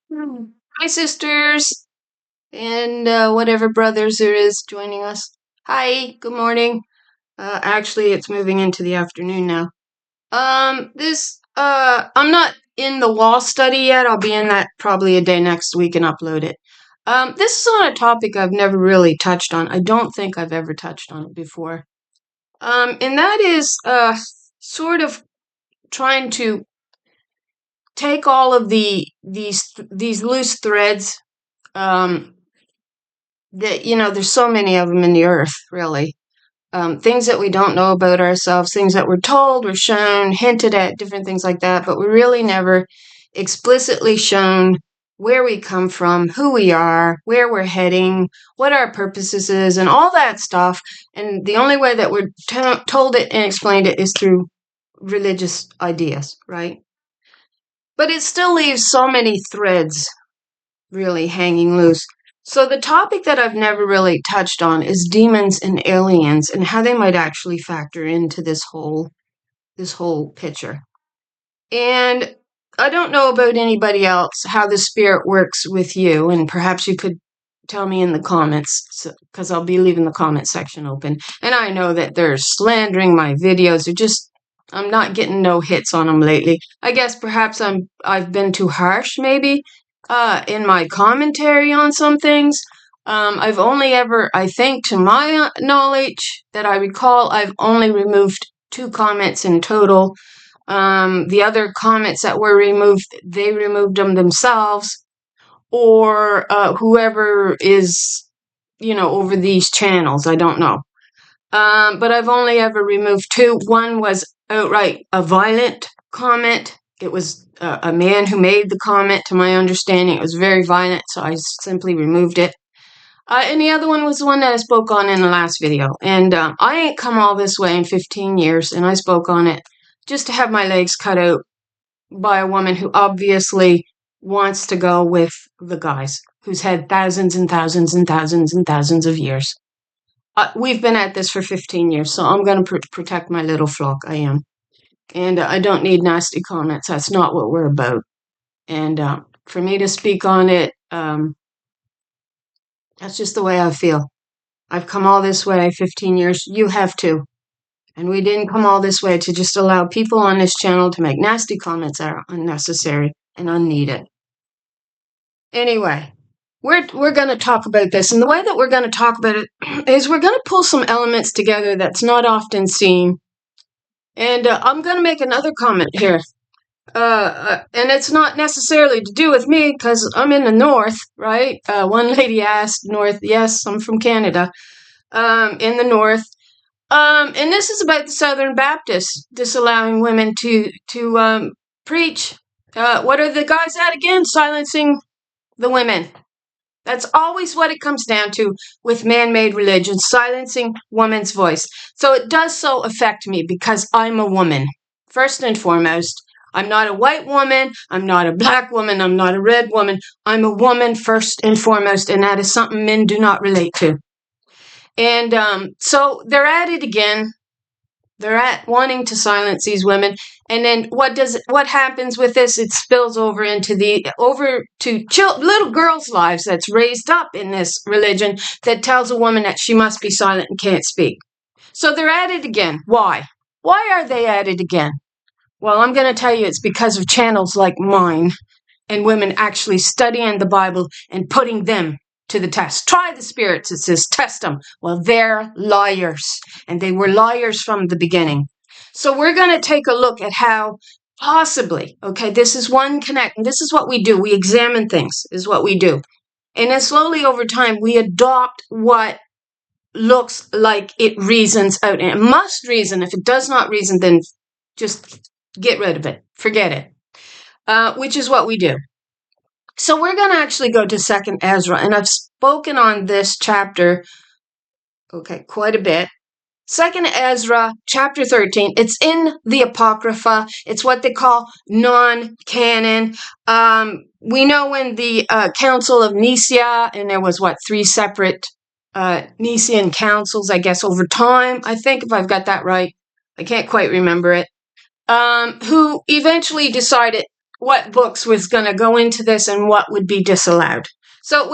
Hi, sisters, and whatever brothers there is joining us. Hi, good morning. Actually, it's moving into the afternoon now. I'm not in the wall study yet. I'll be in that probably a day next week and upload it. This is on a topic I've never really touched on. I don't think I've ever touched on it before. And that is, sort of trying to take all of these loose threads, that, there's so many of them in the earth, really. Things that we don't know about ourselves, things that we're told, we're shown, hinted at, different things like that, but we're really never explicitly shown where we come from, who we are, where we're heading, what our purposes is, and all that stuff. And the only way that we're told it and explained it is through religious ideas, right? But it still leaves so many threads really hanging loose. So the topic that I've never really touched on is demons and aliens and how they might actually factor into this whole picture. And I don't know about anybody else how the spirit works with you, and perhaps you could tell me in the comments, because I'll be leaving the comment section open. And I know that they're slandering my videos. I'm not getting no hits on them lately. I guess perhaps I've been too harsh, maybe, in my commentary on some things. I've only ever, I think, to my knowledge that I recall, I've only removed 2 comments in total. The other comments that were removed, they removed them themselves, or whoever is, over these channels. I don't know. But I've only ever removed 2. One was outright a violent comment. It was a man who made the comment, to my understanding. It was very violent, so I simply removed it. And the other one was the one that I spoke on in the last video. And I ain't come all this way in 15 years, and I spoke on it just to have my legs cut out by a woman who obviously wants to go with the guys, who's had thousands and thousands and thousands and thousands of years. We've been at this for 15 years, so I'm going to protect my little flock. I am. And I don't need nasty comments. That's not what we're about. And for me to speak on it, that's just the way I feel. I've come all this way 15 years. You have too. And we didn't come all this way to just allow people on this channel to make nasty comments that are unnecessary and unneeded. Anyway, we're going to talk about this. And the way that we're going to talk about it is we're going to pull some elements together that's not often seen. And I'm going to make another comment here. And it's not necessarily to do with me, because I'm in the north, right? One lady asked, north, yes, I'm from Canada, in the north. And this is about the Southern Baptists disallowing women to preach. What are the guys at again? Silencing the women. That's always what it comes down to with man-made religion, silencing woman's voice. So it does so affect me because I'm a woman, first and foremost. I'm not a white woman, I'm not a black woman, I'm not a red woman. I'm a woman first and foremost, and that is something men do not relate to. And so they're at it again. They're at wanting to silence these women, and then what happens with this? It spills over to little girls' lives that's raised up in this religion that tells a woman that she must be silent and can't speak. So they're at it again. Why? Why are they at it again? Well, I'm going to tell you it's because of channels like mine and women actually studying the Bible and putting them to the test. Try the spirits, it says, test them. Well, they're liars, and they were liars from the beginning. So we're going to take a look at how possibly, okay, this is one connect, and this is what we do. We examine things, is what we do. And then slowly over time, we adopt what looks like it reasons out. And it must reason. If it does not reason, then just get rid of it. Forget it. Which is what we do. So we're going to actually go to 2nd Ezra, and I've spoken on this chapter, okay, quite a bit. 2nd Ezra, chapter 13, it's in the Apocrypha. It's what they call non-canon. We know when the Council of Nicaea, and there was, 3 separate Nicene councils, I guess, over time, I think, if I've got that right. I can't quite remember it. Who eventually decided what books was going to go into this and what would be disallowed. So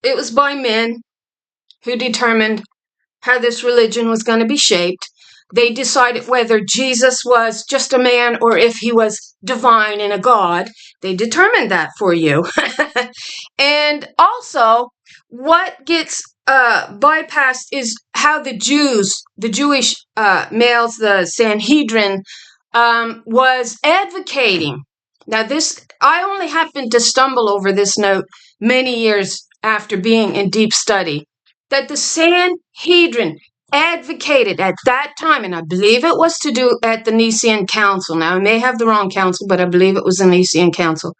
it was by men who determined how this religion was going to be shaped. They decided whether Jesus was just a man or if he was divine and a god. They determined that for you. And also, what gets bypassed is how the Jewish males, the Sanhedrin, was advocating. Now, I only happened to stumble over this note many years after being in deep study, that the Sanhedrin advocated at that time, and I believe it was to do at the Nicene Council. Now, I may have the wrong council, but I believe it was the Nicene Council,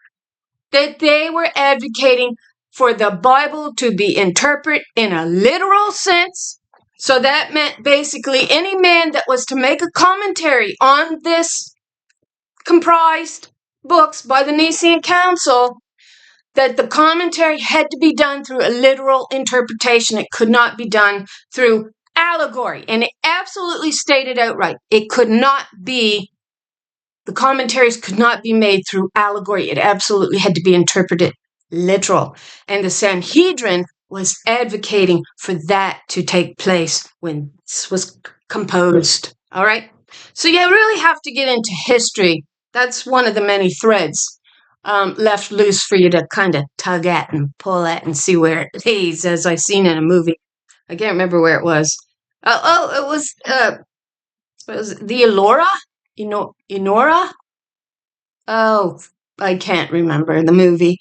that they were advocating for the Bible to be interpreted in a literal sense. So that meant basically any man that was to make a commentary on this comprised books by the Nicene Council, that the commentary had to be done through a literal interpretation. It could not be done through allegory. And it absolutely stated outright, it could not be, the commentaries could not be made through allegory. It absolutely had to be interpreted literal. And the Sanhedrin was advocating for that to take place when this was composed. All right? So you really have to get into history. That's one of the many threads left loose for you to kind of tug at and pull at and see where it leads, as I seen in a movie. I can't remember where it was. It was the Elora? Enora? Oh, I can't remember the movie.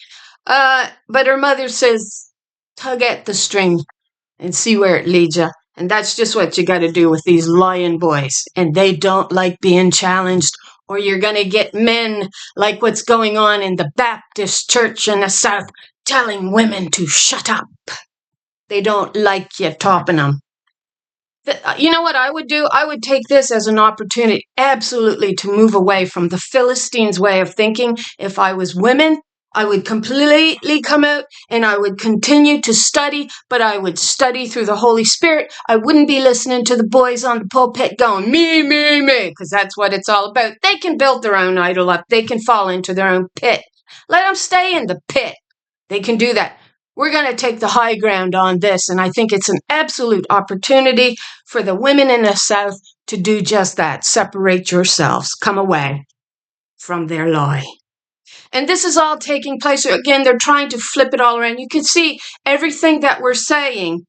But her mother says, tug at the string and see where it leads you. And that's just what you got to do with these lion boys. And they don't like being challenged, or you're going to get men like what's going on in the Baptist church in the South telling women to shut up. They don't like you topping them. You know what I would do? I would take this as an opportunity absolutely to move away from the Philistines' way of thinking. If I was women, I would completely come out and I would continue to study, but I would study through the Holy Spirit. I wouldn't be listening to the boys on the pulpit going, me, because that's what it's all about. They can build their own idol up. They can fall into their own pit. Let them stay in the pit. They can do that. We're going to take the high ground on this, and I think it's an absolute opportunity for the women in the South to do just that. Separate yourselves. Come away from their lie. And this is all taking place. Again, they're trying to flip it all around. You can see everything that we're saying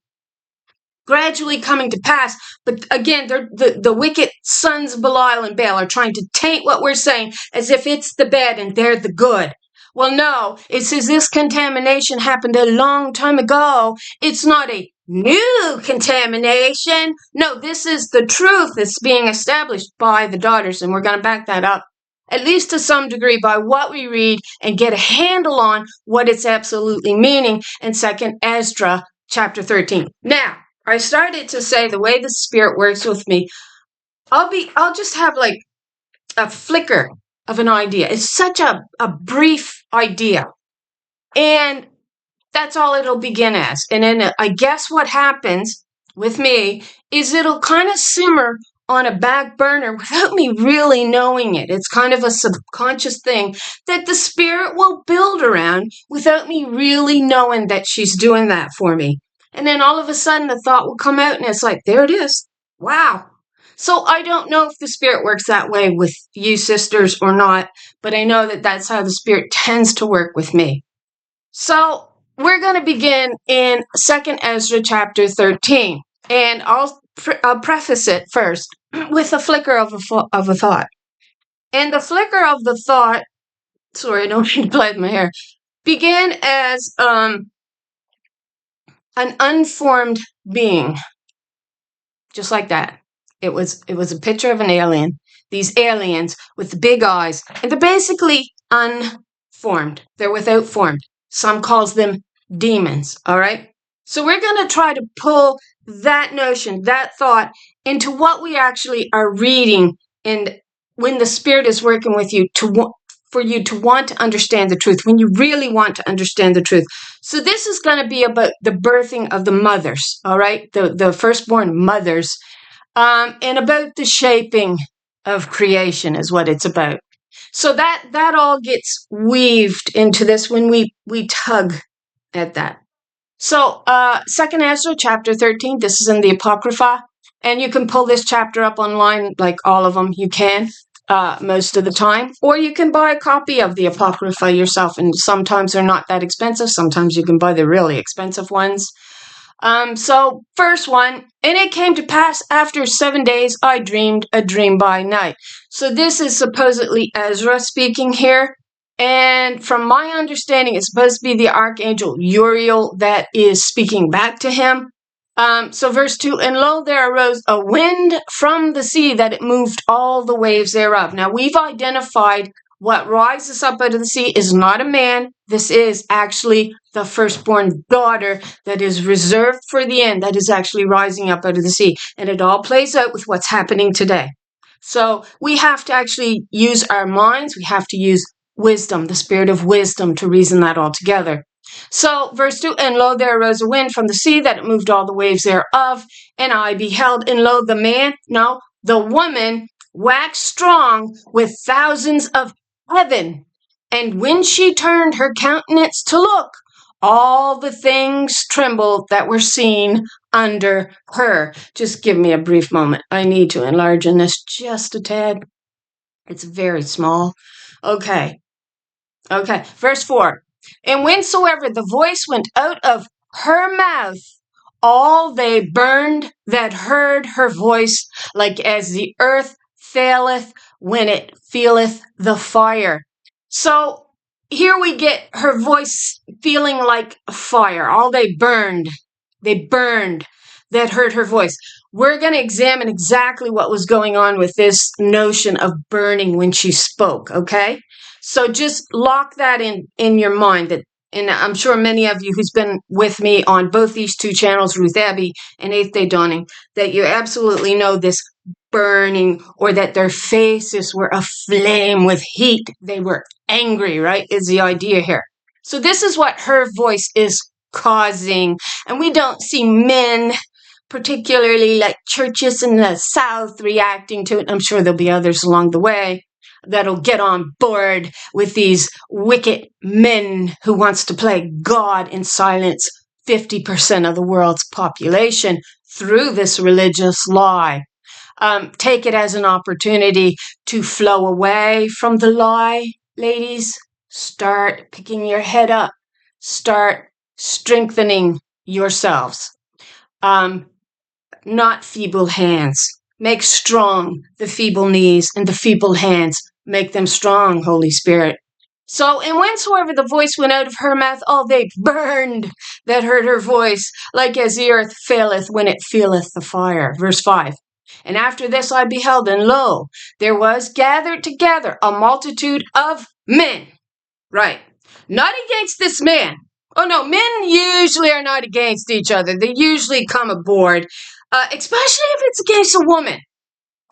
gradually coming to pass. But again, the wicked sons of Belial and Baal are trying to taint what we're saying as if it's the bad and they're the good. Well, no, it says this contamination happened a long time ago. It's not a new contamination. No, this is the truth that's being established by the daughters, and we're going to back that up, at least to some degree, by what we read and get a handle on what it's absolutely meaning in 2nd Ezra chapter 13. Now, I started to say the way the Spirit works with me, I'll just have like a flicker of an idea. It's such a brief idea. And that's all it'll begin as. And then I guess what happens with me is it'll kind of simmer on a back burner without me really knowing it. It's kind of a subconscious thing that the Spirit will build around without me really knowing that she's doing that for me. And then all of a sudden the thought will come out and it's like, there it is. Wow. So I don't know if the Spirit works that way with you sisters or not, but I know that that's how the Spirit tends to work with me. So we're going to begin in 2nd Ezra chapter 13, and I'll preface it first with a flicker of a thought. And the flicker of the thought, sorry, I don't mean to play with my hair, began as an unformed being, just like that. It was a picture of an alien. These aliens with the big eyes, and they're basically unformed. They're without form. Some calls them demons, all right? So we're going to try to pull that notion, that thought, into what we actually are reading, and when the Spirit is working with you for you to want to understand the truth, when you really want to understand the truth. So this is going to be about the birthing of the mothers, all right? The firstborn mothers. And about the shaping of creation is what it's about. So that all gets weaved into this when we tug at that. So, 2nd Ezra, chapter 13, this is in the Apocrypha, and you can pull this chapter up online, like all of them, you can, most of the time, or you can buy a copy of the Apocrypha yourself, and sometimes they're not that expensive, sometimes you can buy the really expensive ones. So, first one, and it came to pass after 7 days I dreamed a dream by night. So this is supposedly Ezra speaking here. And from my understanding, it's supposed to be the archangel Uriel that is speaking back to him. So verse 2, and lo, there arose a wind from the sea that it moved all the waves thereof. Now we've identified what rises up out of the sea is not a man. This is actually the firstborn daughter that is reserved for the end, that is actually rising up out of the sea. And it all plays out with what's happening today. So we have to actually use our minds. We have to use wisdom, the spirit of wisdom, to reason that all together. So, verse 2, and lo, there arose a wind from the sea that it moved all the waves thereof, and I beheld, and lo, the woman waxed strong with thousands of heaven. And when she turned her countenance to look, all the things trembled that were seen under her. Just give me a brief moment. I need to enlarge in this just a tad. It's very small. Okay. Verse 4. And whensoever the voice went out of her mouth, all they burned that heard her voice, like as the earth faileth when it feeleth the fire. So here we get her voice feeling like fire. All they burned that heard her voice. We're going to examine exactly what was going on with this notion of burning when she spoke, okay? So just lock that in your mind. That, and I'm sure many of you who's been with me on both these two channels, Ruth Abbey and Eighth Day Dawning, that you absolutely know this burning, or that their faces were aflame with heat. They were angry, right, is the idea here. So this is what her voice is causing. And we don't see men, particularly like churches in the South, reacting to it. I'm sure there'll be others along the way that'll get on board with these wicked men who wants to play God and silence 50% of the world's population through this religious lie. Take it as an opportunity to flow away from the lie, ladies. Start picking your head up. Start strengthening yourselves. Not feeble hands. Make strong the feeble knees, and the feeble hands make them strong, Holy Spirit. So, and whensoever the voice went out of her mouth, all they burned that heard her voice, like as the earth faileth when it feeleth the fire. Verse 5. And after this I beheld, and lo, there was gathered together a multitude of men. Right. Not against this man. Oh no, men usually are not against each other. They usually come aboard, especially if it's against a woman.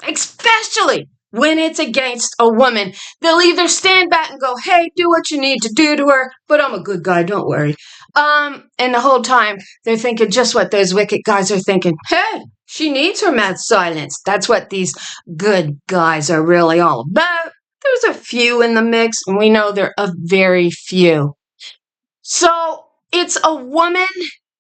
Especially when it's against a woman. They'll either stand back and go, hey, do what you need to do to her, but I'm a good guy, don't worry. And the whole time they're thinking just what those wicked guys are thinking. Hey, she needs her mouth silenced. That's what these good guys are really all about. There's a few in the mix, and we know they're a very few. So it's a woman.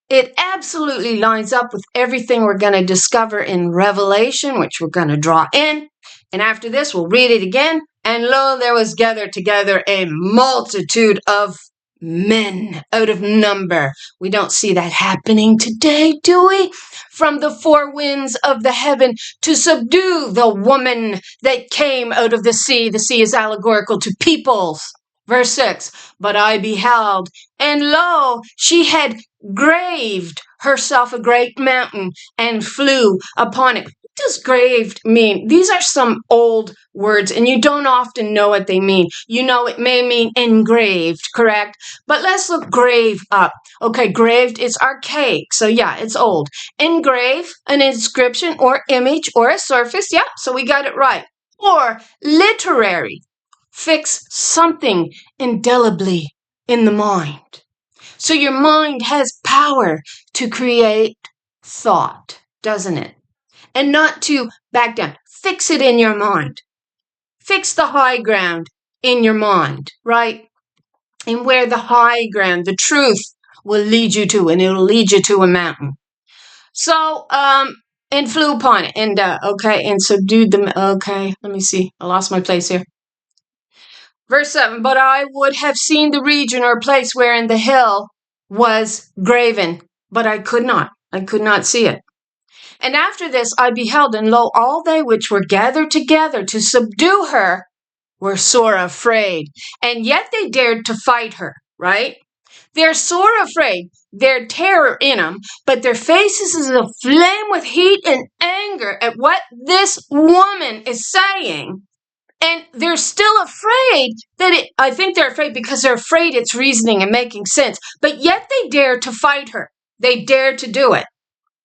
It absolutely lines up with everything we're going to discover in Revelation, which we're going to draw in. And after this, we'll read it again. And lo, there was gathered together a multitude of men out of number. We don't see that happening today, do we? From the four winds of the heaven to subdue the woman that came out of the sea. The sea is allegorical to peoples. Verse 6, but I beheld, and lo, she had graved herself a great mountain and flew upon it. What does graved mean? These are some old words, and you don't often know what they mean. You know it may mean engraved, correct? But let's look grave up. Okay, graved is archaic, so yeah, it's old. Engrave, an inscription or image or a surface, yeah, so we got it right. Or literary. Fix something indelibly in the mind. So your mind has power to create thought, doesn't it? And not to back down. Fix it in your mind. Fix the high ground in your mind, right? And where the high ground, the truth, will lead you to, and it'll lead you to a mountain. So, and flew upon it, and okay, and subdued them. Okay, let me see. I lost my place here. Verse 7, but I would have seen the region or place wherein the hill was graven, but I could not. I could not see it. And after this I beheld, and lo, all they which were gathered together to subdue her were sore afraid. And yet they dared to fight her, right? They're sore afraid. They're terror in them, but their faces is aflame with heat and anger at what this woman is saying. And they're still afraid I think they're afraid because they're afraid it's reasoning and making sense. But yet they dare to fight her. They dare to do it.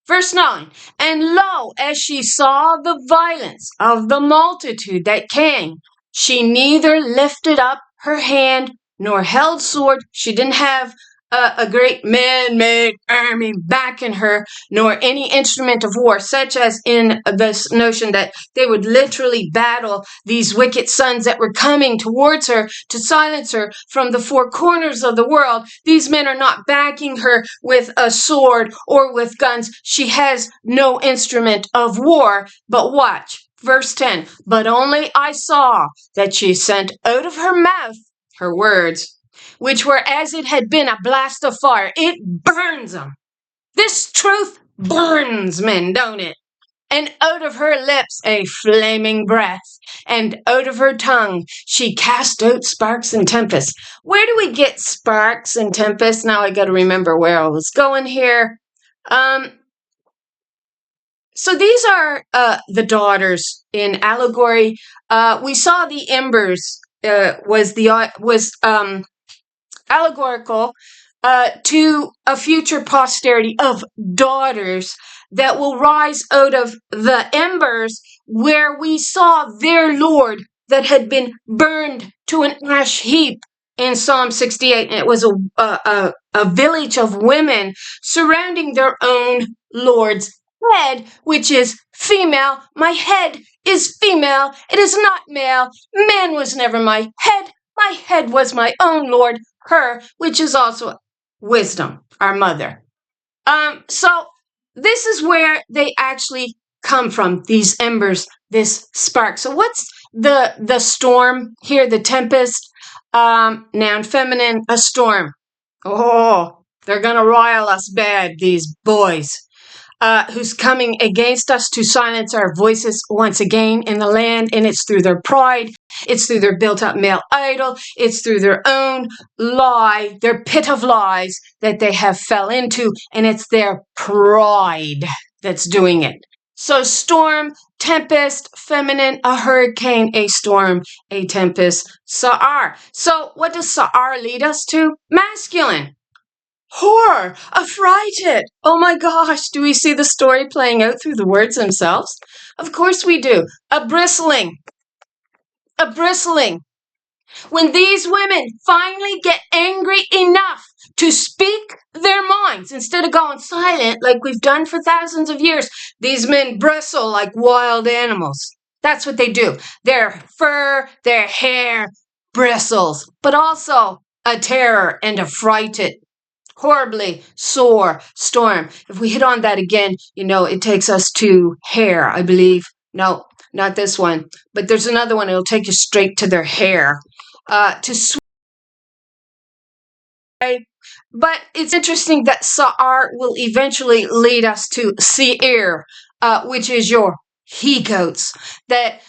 Verse 9, and lo, as she saw the violence of the multitude that came, she neither lifted up her hand nor held sword. She didn't have a great man-made army backing her, nor any instrument of war, such as in this notion that they would literally battle these wicked sons that were coming towards her to silence her from the four corners of the world. These men are not backing her with a sword or with guns. She has no instrument of war. But watch, verse 10, but only I saw that she sent out of her mouth her words, which were as it had been a blast of fire. It burns them. This truth burns men, don't it? And out of her lips a flaming breath, and out of her tongue she cast out sparks and tempests. Where do we get sparks and tempests? Now I got to remember where I was going here. So these are the daughters in allegory. We saw the embers was allegorical to a future posterity of daughters that will rise out of the embers, where we saw their Lord that had been burned to an ash heap in Psalm 68. And it was a village of women surrounding their own Lord's head, which is female. My head is female. It is not male. Man was never my head. My head was my own Lord, her, which is also wisdom, our mother. So this is where they actually come from, these embers, this spark. So what's the storm here, the tempest? Noun feminine, a storm. Oh, they're going to rile us bad, these boys. Who's coming against us to silence our voices once again in the land, and it's through their pride, it's through their built-up male idol, it's through their own lie, their pit of lies that they have fell into, and it's their pride that's doing it. So storm, tempest, feminine, a hurricane, a storm, a tempest, sa'ar. So what does sa'ar lead us to? Masculine. Horror, affrighted. Oh my gosh, do we see the story playing out through the words themselves? Of course we do. A bristling. A bristling. When these women finally get angry enough to speak their minds, instead of going silent like we've done for thousands of years, these men bristle like wild animals. That's what they do. Their fur, their hair bristles, but also a terror and affrighted. Horribly sore storm. If we hit on that again, it takes us to hair, I believe. No, not this one. But there's another one. It'll take you straight to their hair. To sway. But it's interesting that Sa'ar will eventually lead us to Seir, which is your he-goats that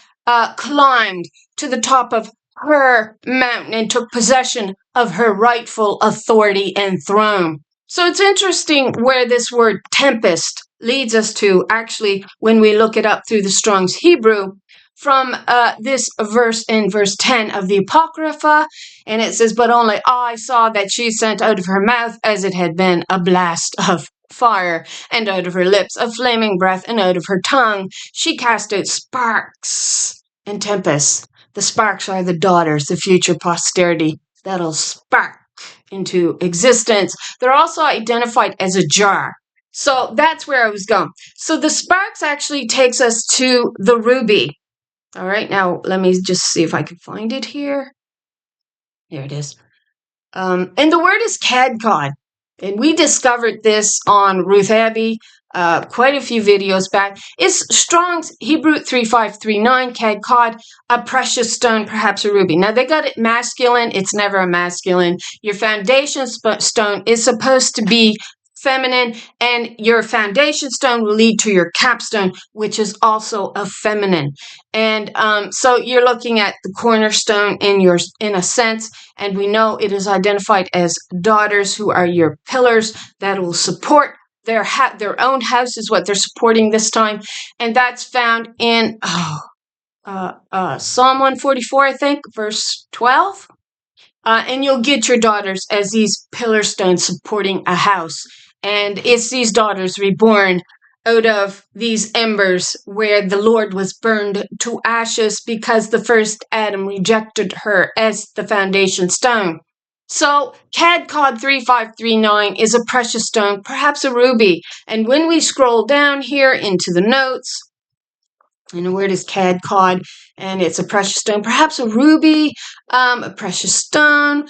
climbed to the top of her mountain and took possession of her rightful authority and throne. So it's interesting where this word tempest leads us to, actually, when we look it up through the Strong's Hebrew, from this verse in verse 10 of the Apocrypha, and it says, but only I saw that she sent out of her mouth as it had been a blast of fire, and out of her lips a flaming breath, and out of her tongue she cast out sparks and tempests. The sparks are the daughters, the future posterity that'll spark into existence. They're also identified as a jar. So that's where I was going. So the sparks actually takes us to the ruby. All right, now let me just see if I can find it here. Here it is. And the word is cadcod. And we discovered this on Ruth Abbey quite a few videos back. It's Strong's Hebrew 3539, cadcod, a precious stone, perhaps a ruby. Now, they got it masculine. It's never a masculine. Your foundation stone is supposed to be feminine, and your foundation stone will lead to your capstone, which is also a feminine. And so you're looking at the cornerstone in a sense, and we know it is identified as daughters, who are your pillars that will support their own house, is what they're supporting this time, and that's found in Psalm 144, I think, verse 12. And you'll get your daughters as these pillar stones supporting a house. And it's these daughters reborn out of these embers where the Lord was burned to ashes because the first Adam rejected her as the foundation stone. So cadcod 3539 is a precious stone, perhaps a ruby. And when we scroll down here into the notes, and the word is cadcod, and it's a precious stone, perhaps a ruby, a precious stone,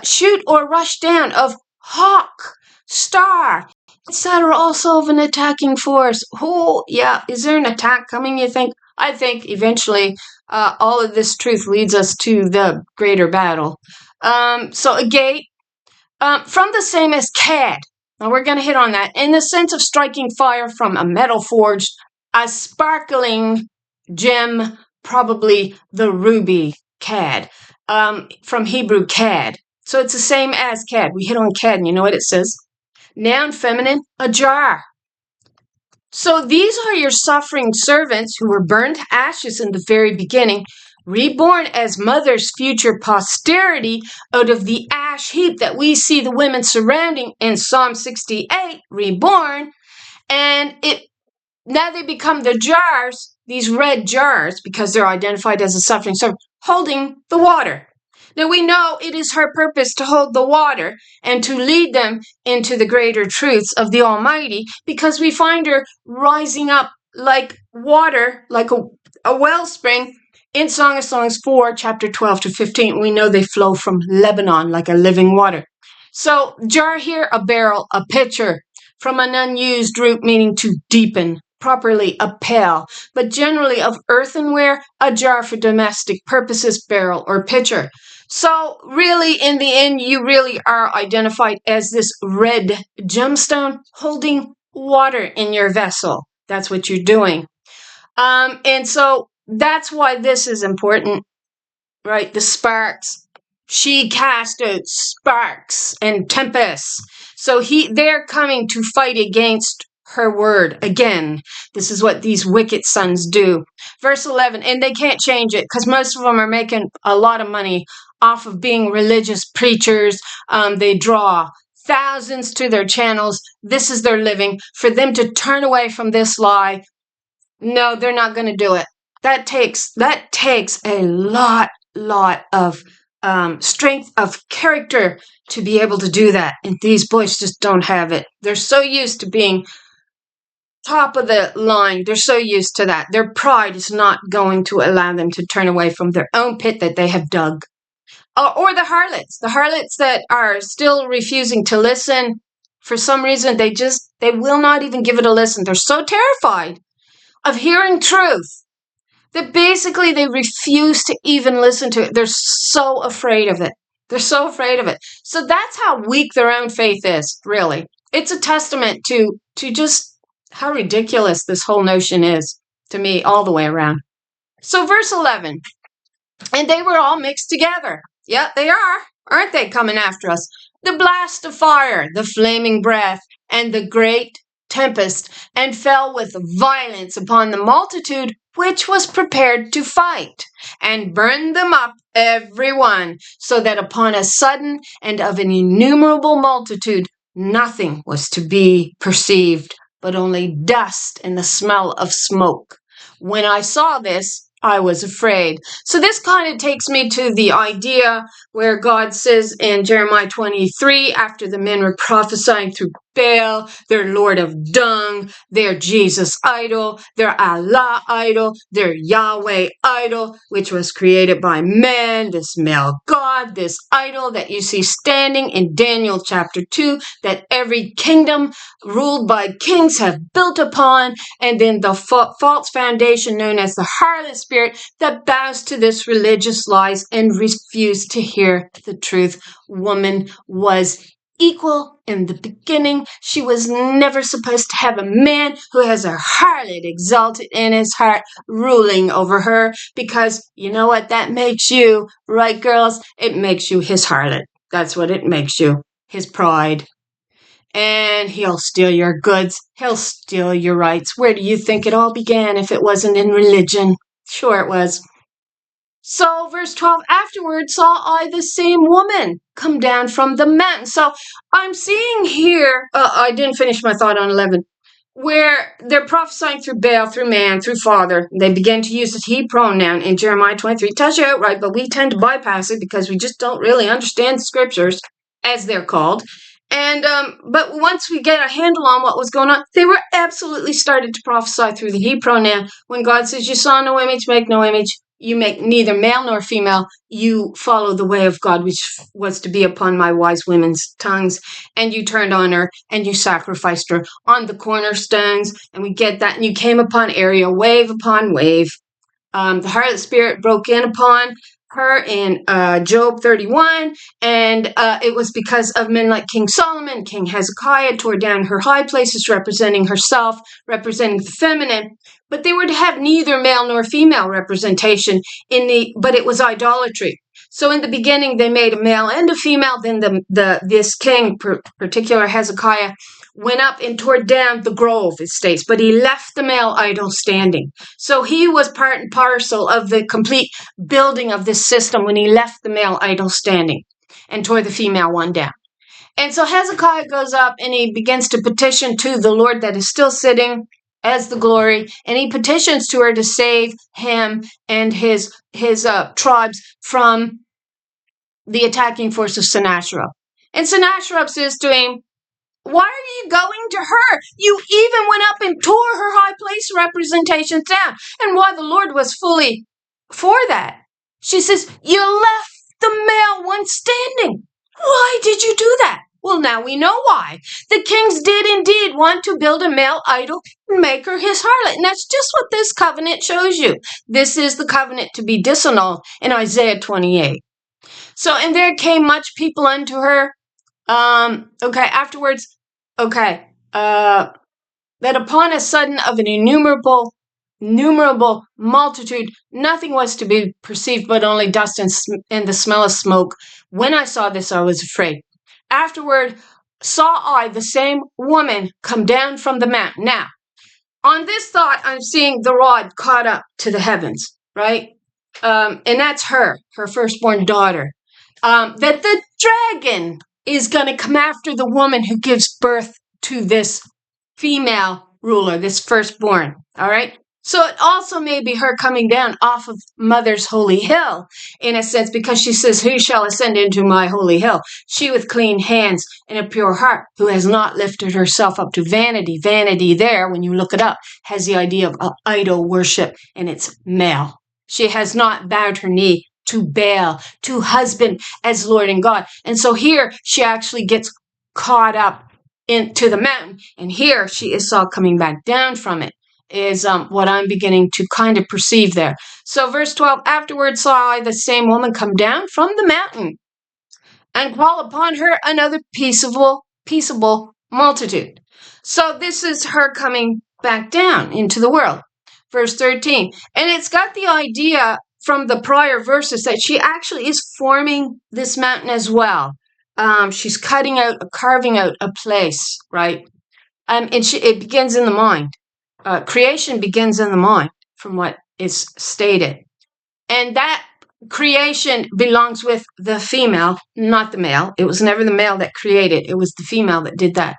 shoot or rush down of hawk, star, etc., also of an attacking force. Oh, yeah, is there an attack coming, you think? I think eventually all of this truth leads us to the greater battle. So a gate, from the same as cad. Now we're going to hit on that. In the sense of striking fire from a metal forged, a sparkling gem, probably the ruby, cad, from Hebrew cad. So it's the same as cad. We hit on cad, and you know what it says? Noun feminine, a jar. So these are your suffering servants who were burned to ashes in the very beginning, reborn as mothers' future posterity out of the ash heap that we see the women surrounding in Psalm 68, reborn, and now they become the jars, these red jars, because they're identified as a suffering servant, holding the water. Now we know it is her purpose to hold the water and to lead them into the greater truths of the Almighty, because we find her rising up like water, like a wellspring in Song of Songs 4, chapter 12 to 15. We know they flow from Lebanon like a living water. So jar here, a barrel, a pitcher, from an unused root meaning to deepen, properly a pail, but generally of earthenware, a jar for domestic purposes, barrel or pitcher. So really, in the end, you really are identified as this red gemstone holding water in your vessel. That's what you're doing. And so that's why this is important, right? The sparks. She cast out sparks and tempests. So they're coming to fight against her word again. This is what these wicked sons do. Verse 11, and they can't change it because most of them are making a lot of money off of being religious preachers. They draw thousands to their channels. This is their living. For them to turn away from this lie, no, they're not going to do it. That takes a lot of strength of character to be able to do that. And these boys just don't have it. They're so used to being top of the line. They're so used to that. Their pride is not going to allow them to turn away from their own pit that they have dug. Or the harlots that are still refusing to listen. For some reason, they will not even give it a listen. They're so terrified of hearing truth that basically they refuse to even listen to it. They're so afraid of it. They're so afraid of it. So that's how weak their own faith is, really. It's a testament to just how ridiculous this whole notion is to me all the way around. So verse 11, and they were all mixed together. Yeah, they are. Aren't they coming after us? The blast of fire, the flaming breath, and the great tempest, and fell with violence upon the multitude which was prepared to fight, and burned them up every one, so that upon a sudden and of an innumerable multitude nothing was to be perceived, but only dust and the smell of smoke. When I saw this, I was afraid. So this kind of takes me to the idea where God says in Jeremiah 23, after the men were prophesying through Baal, their Lord of Dung, their Jesus idol, their Allah idol, their Yahweh idol, which was created by man, this male god, this idol that you see standing in Daniel chapter 2, that every kingdom ruled by kings have built upon, and then the false foundation known as the harlot spirit that bows to this religious lies and refused to hear the truth. Woman was equal in the beginning. She was never supposed to have a man who has a harlot exalted in his heart ruling over her, because you know what that makes you, right, girls? It makes you his harlot. That's what it makes you. His pride. And he'll steal your goods. He'll steal your rights. Where do you think it all began if it wasn't in religion? Sure it was. So, verse 12, afterward saw I the same woman come down from the mountain. So, I'm seeing here, I didn't finish my thought on 11, where they're prophesying through Baal, through man, through father. They begin to use the he pronoun in Jeremiah 23. It tells you outright, but we tend to bypass it because we just don't really understand the scriptures, as they're called. And but once we get a handle on what was going on, they were absolutely started to prophesy through the he pronoun. When God says, you saw no image, make no image, you make neither male nor female, you follow the way of God, which was to be upon my wise women's tongues, and you turned on her, and you sacrificed her on the cornerstones, and we get that, and you came upon area, wave upon wave. The harlot spirit broke in upon her in Job 31, and it was because of men like King Solomon, King Hezekiah tore down her high places, representing herself, representing the feminine, but they were to have neither male nor female representation but it was idolatry. So in the beginning, they made a male and a female. Then this king, particular Hezekiah, went up and tore down the grove, it states, but he left the male idol standing. So he was part and parcel of the complete building of this system when he left the male idol standing and tore the female one down. And so Hezekiah goes up and he begins to petition to the Lord that is still sitting as the glory, and he petitions to her to save him and his tribes from the attacking force of Sennacherib. And Sennacherib says to him, why are you going to her? You even went up and tore her high place representations down. And why the Lord was fully for that. She says, you left the male one standing. Why did you do that? Well, now we know why. The kings did indeed want to build a male idol and make her his harlot. And that's just what this covenant shows you. This is the covenant to be disannulled in Isaiah 28. So, and there came much people unto her. Afterwards, that upon a sudden of an innumerable multitude, nothing was to be perceived but only dust and the smell of smoke. When I saw this, I was afraid. Afterward, saw I the same woman come down from the mountain. Now, on this thought, I'm seeing the rod caught up to the heavens, right? And that's her firstborn daughter. That the dragon is going to come after the woman who gives birth to this female ruler, this firstborn, all right? So it also may be her coming down off of Mother's holy hill, in a sense, because she says, who shall ascend into my holy hill? She with clean hands and a pure heart, who has not lifted herself up to vanity. Vanity there, when you look it up, has the idea of idol worship, and it's male. She has not bowed her knee to Baal, to husband as Lord and God. And so here she actually gets caught up into the mountain, and here she is saw coming back down from it, is what I'm beginning to kind of perceive there. So verse 12, afterwards saw I the same woman come down from the mountain and call upon her another peaceable multitude. So this is her coming back down into the world. Verse 13, and it's got the idea from the prior verses that she actually is forming this mountain as well. She's carving out a place, right? And it begins in the mind. Creation begins in the mind, from what is stated. And that creation belongs with the female, not the male. It was never the male that created. It was the female that did that.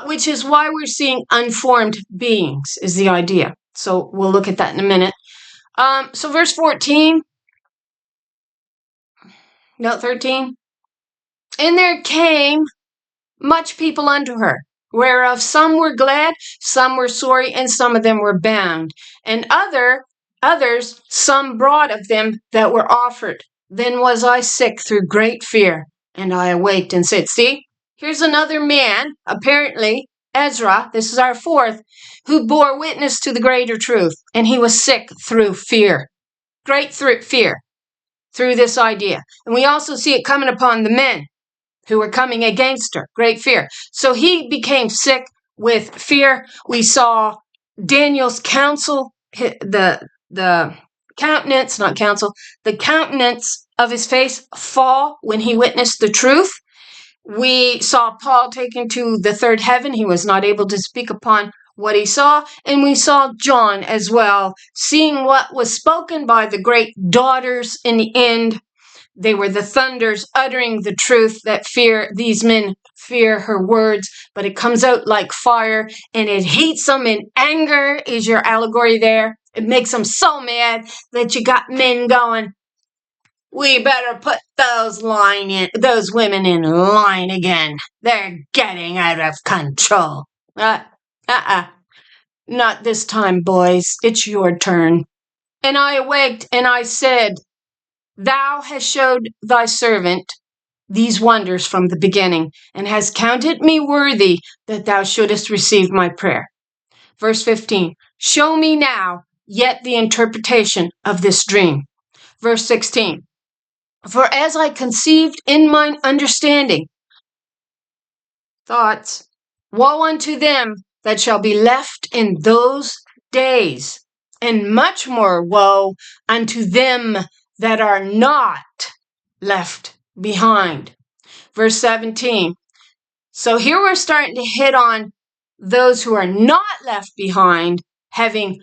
Which is why we're seeing unformed beings, is the idea. So we'll look at that in a minute. So verse 14. No, 13. And there came much people unto her, whereof some were glad, some were sorry, and some of them were bound. And others some brought of them that were offered. Then was I sick through great fear, and I awaked and said, see, here's another man, apparently Ezra, this is our fourth, who bore witness to the greater truth, and he was sick through fear. Great fear through this idea. And we also see it coming upon the men who were coming against her. Great fear. So he became sick with fear. We saw Daniel's counsel, the countenance, not counsel, the countenance of his face fall when he witnessed the truth. We saw Paul taken to the third heaven. He was not able to speak upon what he saw. And we saw John as well, seeing what was spoken by the great daughters in the end. They were the thunders uttering the truth that these men fear her words, but it comes out like fire and it heats them in anger is your allegory there. It makes them so mad that you got men going, we better put those women in line again. They're getting out of control. Not this time, boys. It's your turn. And I awaked and I said, thou hast showed thy servant these wonders from the beginning, and hast counted me worthy that thou shouldest receive my prayer. Verse 15, show me now yet the interpretation of this dream. Verse 16, for as I conceived in mine understanding thoughts, woe unto them that shall be left in those days, and much more woe unto them that are not left behind. Verse 17. So here we're starting to hit on those who are not left behind having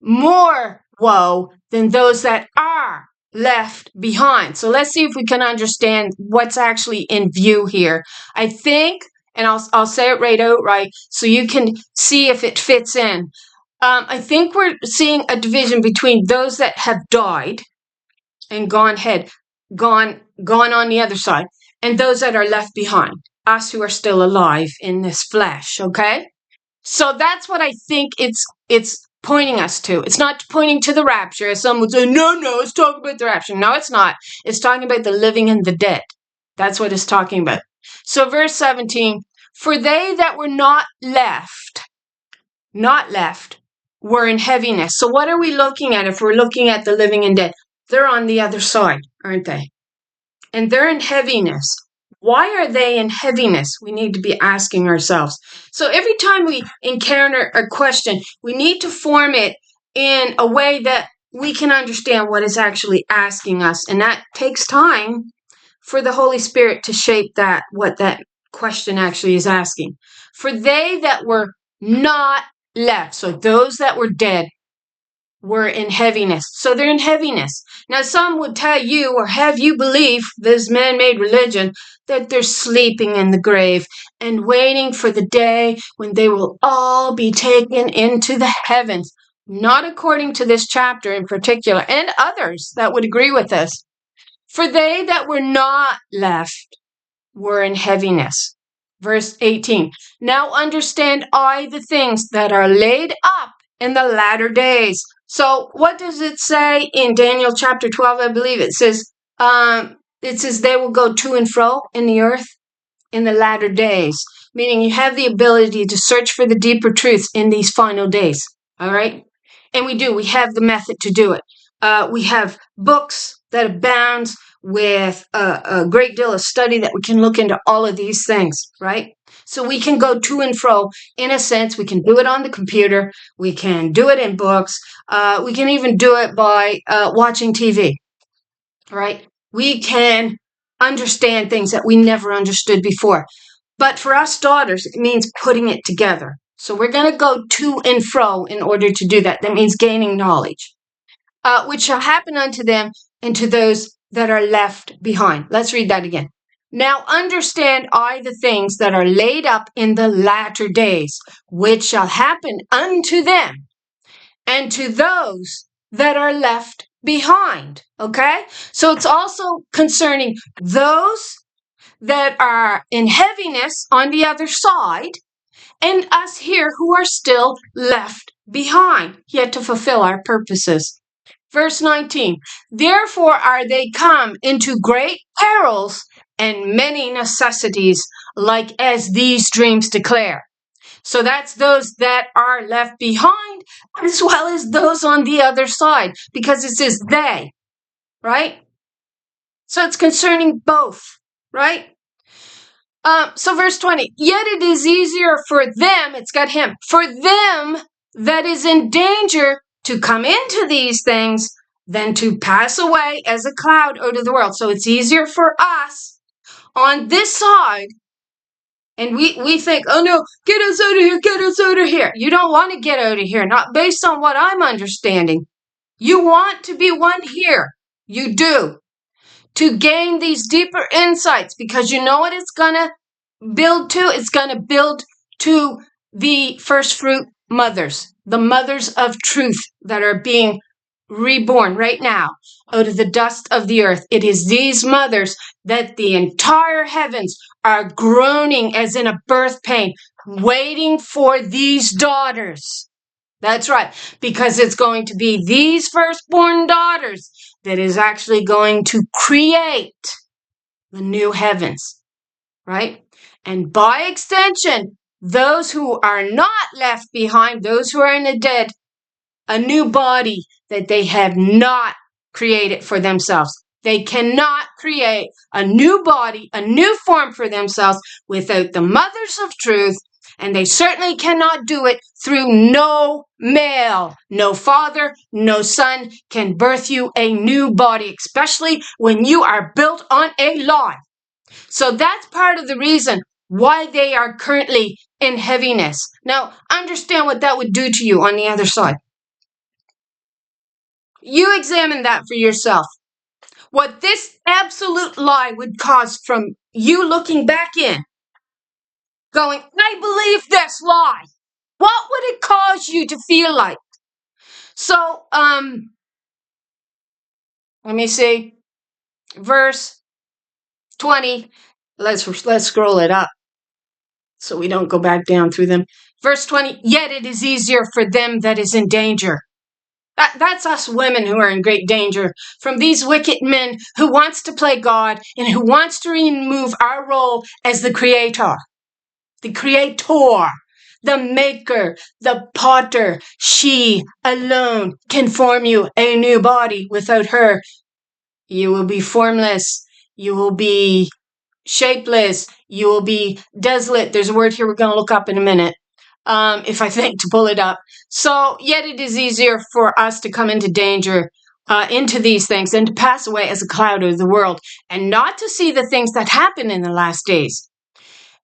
more woe than those that are left behind. So let's see if we can understand what's actually in view here. I think, and I'll say it right out right, so you can see if it fits in. I think we're seeing a division between those that have died and gone on the other side, and those that are left behind, us who are still alive in this flesh, okay? So that's what I think it's pointing us to. It's not pointing to the rapture, as some would say, no, it's talking about the rapture. No, it's not. It's talking about the living and the dead. That's what it's talking about. So verse 17, for they that were not left, were in heaviness. So what are we looking at if we're looking at the living and dead? They're on the other side, aren't they? And they're in heaviness. Why are they in heaviness? We need to be asking ourselves. So every time we encounter a question, we need to form it in a way that we can understand what it's actually asking us. And that takes time for the Holy Spirit to shape that, what that question actually is asking. For they that were not left, so those that were dead, were in heaviness. So they're in heaviness. Now some would tell you or have you believe this man-made religion that they're sleeping in the grave and waiting for the day when they will all be taken into the heavens. Not according to this chapter in particular, and others that would agree with us. For they that were not left were in heaviness. Verse 18. Now understand I the things that are laid up in the latter days. So what does it say in Daniel chapter 12? I believe it says they will go to and fro in the earth in the latter days, meaning you have the ability to search for the deeper truths in these final days. All right. And we have the method to do it. We have books that abound with a great deal of study that we can look into all of these things, right? So we can go to and fro in a sense. We can do it on the computer. We can do it in books. We can even do it by watching TV, right? We can understand things that we never understood before. But for us daughters, it means putting it together. So we're going to go to and fro in order to do that. That means gaining knowledge, which shall happen unto them and to those that are left behind. Let's read that again. Now understand I the things that are laid up in the latter days, which shall happen unto them and to those that are left behind. Okay? So it's also concerning those that are in heaviness on the other side, and us here who are still left behind, yet to fulfill our purposes. Verse 19, therefore are they come into great perils and many necessities, like as these dreams declare. So that's those that are left behind, as well as those on the other side, because it says they, right? So it's concerning both, right? So verse 20, yet it is easier for them, it's got him, for them that is in danger to come into these things than to pass away as a cloud out of the world. So it's easier for us on this side. And we think, oh no, get us out of here, get us out of here. You don't want to get out of here, not based on what I'm understanding. You want to be one here. You do. To gain these deeper insights, because you know what it's going to build to? It's going to build to the first fruit mothers, the mothers of truth that are being reborn right now out of the dust of the earth. It is these mothers that the entire heavens are groaning as in a birth pain, waiting for these daughters. That's right, because it's going to be these firstborn daughters that is actually going to create the new heavens, right? And by extension, those who are not left behind, those who are in the dead, a new body that they have not created for themselves. They cannot create a new body, a new form for themselves without the mothers of truth, and they certainly cannot do it through no male. No father, no son can birth you a new body, especially when you are built on a lie. So that's part of the reason why they are currently in heaviness. Now, understand what that would do to you on the other side. You examine that for yourself. What this absolute lie would cause from you looking back in, going, I believe this lie. What would it cause you to feel like? So, let me see. Verse 20. Let's scroll it up so we don't go back down through them. Verse 20, yet it is easier for them that is in danger. That's us women who are in great danger from these wicked men who wants to play God and who wants to remove our role as the creator, the maker, the potter. She alone can form you a new body. Without her, you will be formless. You will be shapeless. You will be desolate. There's a word here we're going to look up in a minute. If I think to pull it up. So, yet it is easier for us to come into danger, into these things, than to pass away as a cloud of the world, and not to see the things that happen in the last days.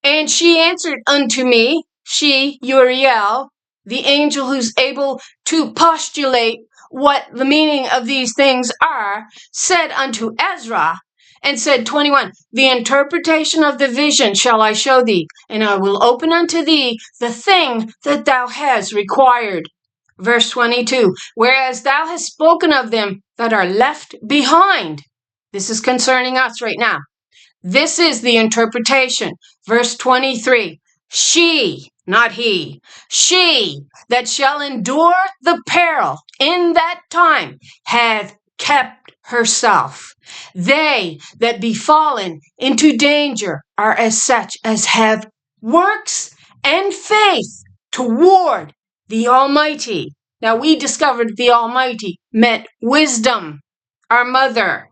And she answered unto me, she, Uriel, the angel who's able to postulate what the meaning of these things are, said unto Ezra, and said, 21, the interpretation of the vision shall I show thee, and I will open unto thee the thing that thou hast required. Verse 22, whereas thou hast spoken of them that are left behind. This is concerning us right now. This is the interpretation. Verse 23, she, not he, she that shall endure the peril in that time hath kept herself. They that be fallen into danger are as such as have works and faith toward the Almighty. Now we discovered the Almighty meant wisdom, our mother.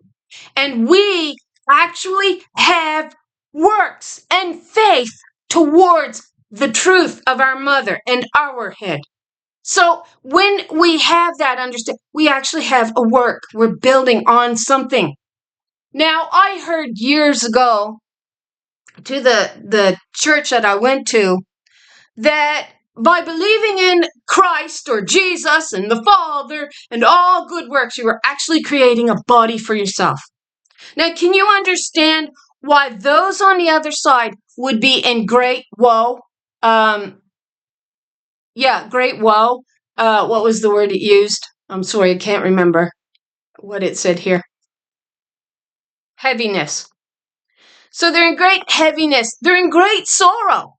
And we actually have works and faith towards the truth of our mother and our head. So when we have that understanding, we actually have a work. We're building on something. Now, I heard years ago to the church that I went to that by believing in Christ or Jesus and the Father and all good works, you were actually creating a body for yourself. Now, can you understand why those on the other side would be in great woe? Great woe. What was the word it used? I'm sorry, I can't remember what it said here. Heaviness. So they're in great heaviness. They're in great sorrow.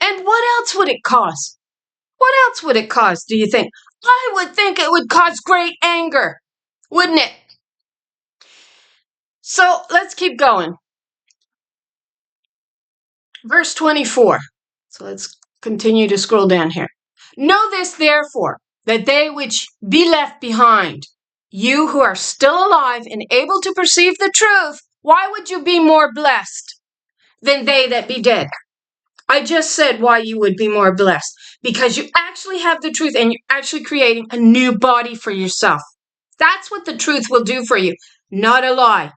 And what else would it cause? What else would it cause, do you think? I would think it would cause great anger, wouldn't it? So let's keep going. Verse 24. So let's continue to scroll down here. Know this, therefore, that they which be left behind, you who are still alive and able to perceive the truth, why would you be more blessed than they that be dead? I just said why you would be more blessed. Because you actually have the truth and you're actually creating a new body for yourself. That's what the truth will do for you, not a lie.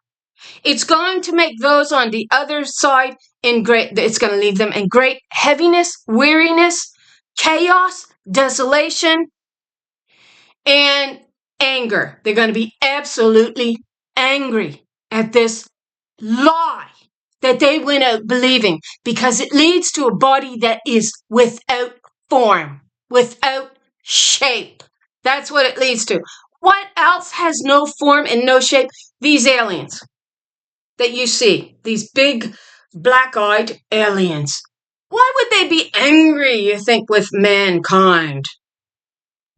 It's going to make those on the other side it's going to leave them in great heaviness, weariness, chaos, desolation, and anger. They're going to be absolutely angry at this lie that they went out believing, because it leads to a body that is without form, without shape. That's what it leads to. What else has no form and no shape? These aliens that you see, these big black-eyed aliens. Why would they be angry, you think, with mankind?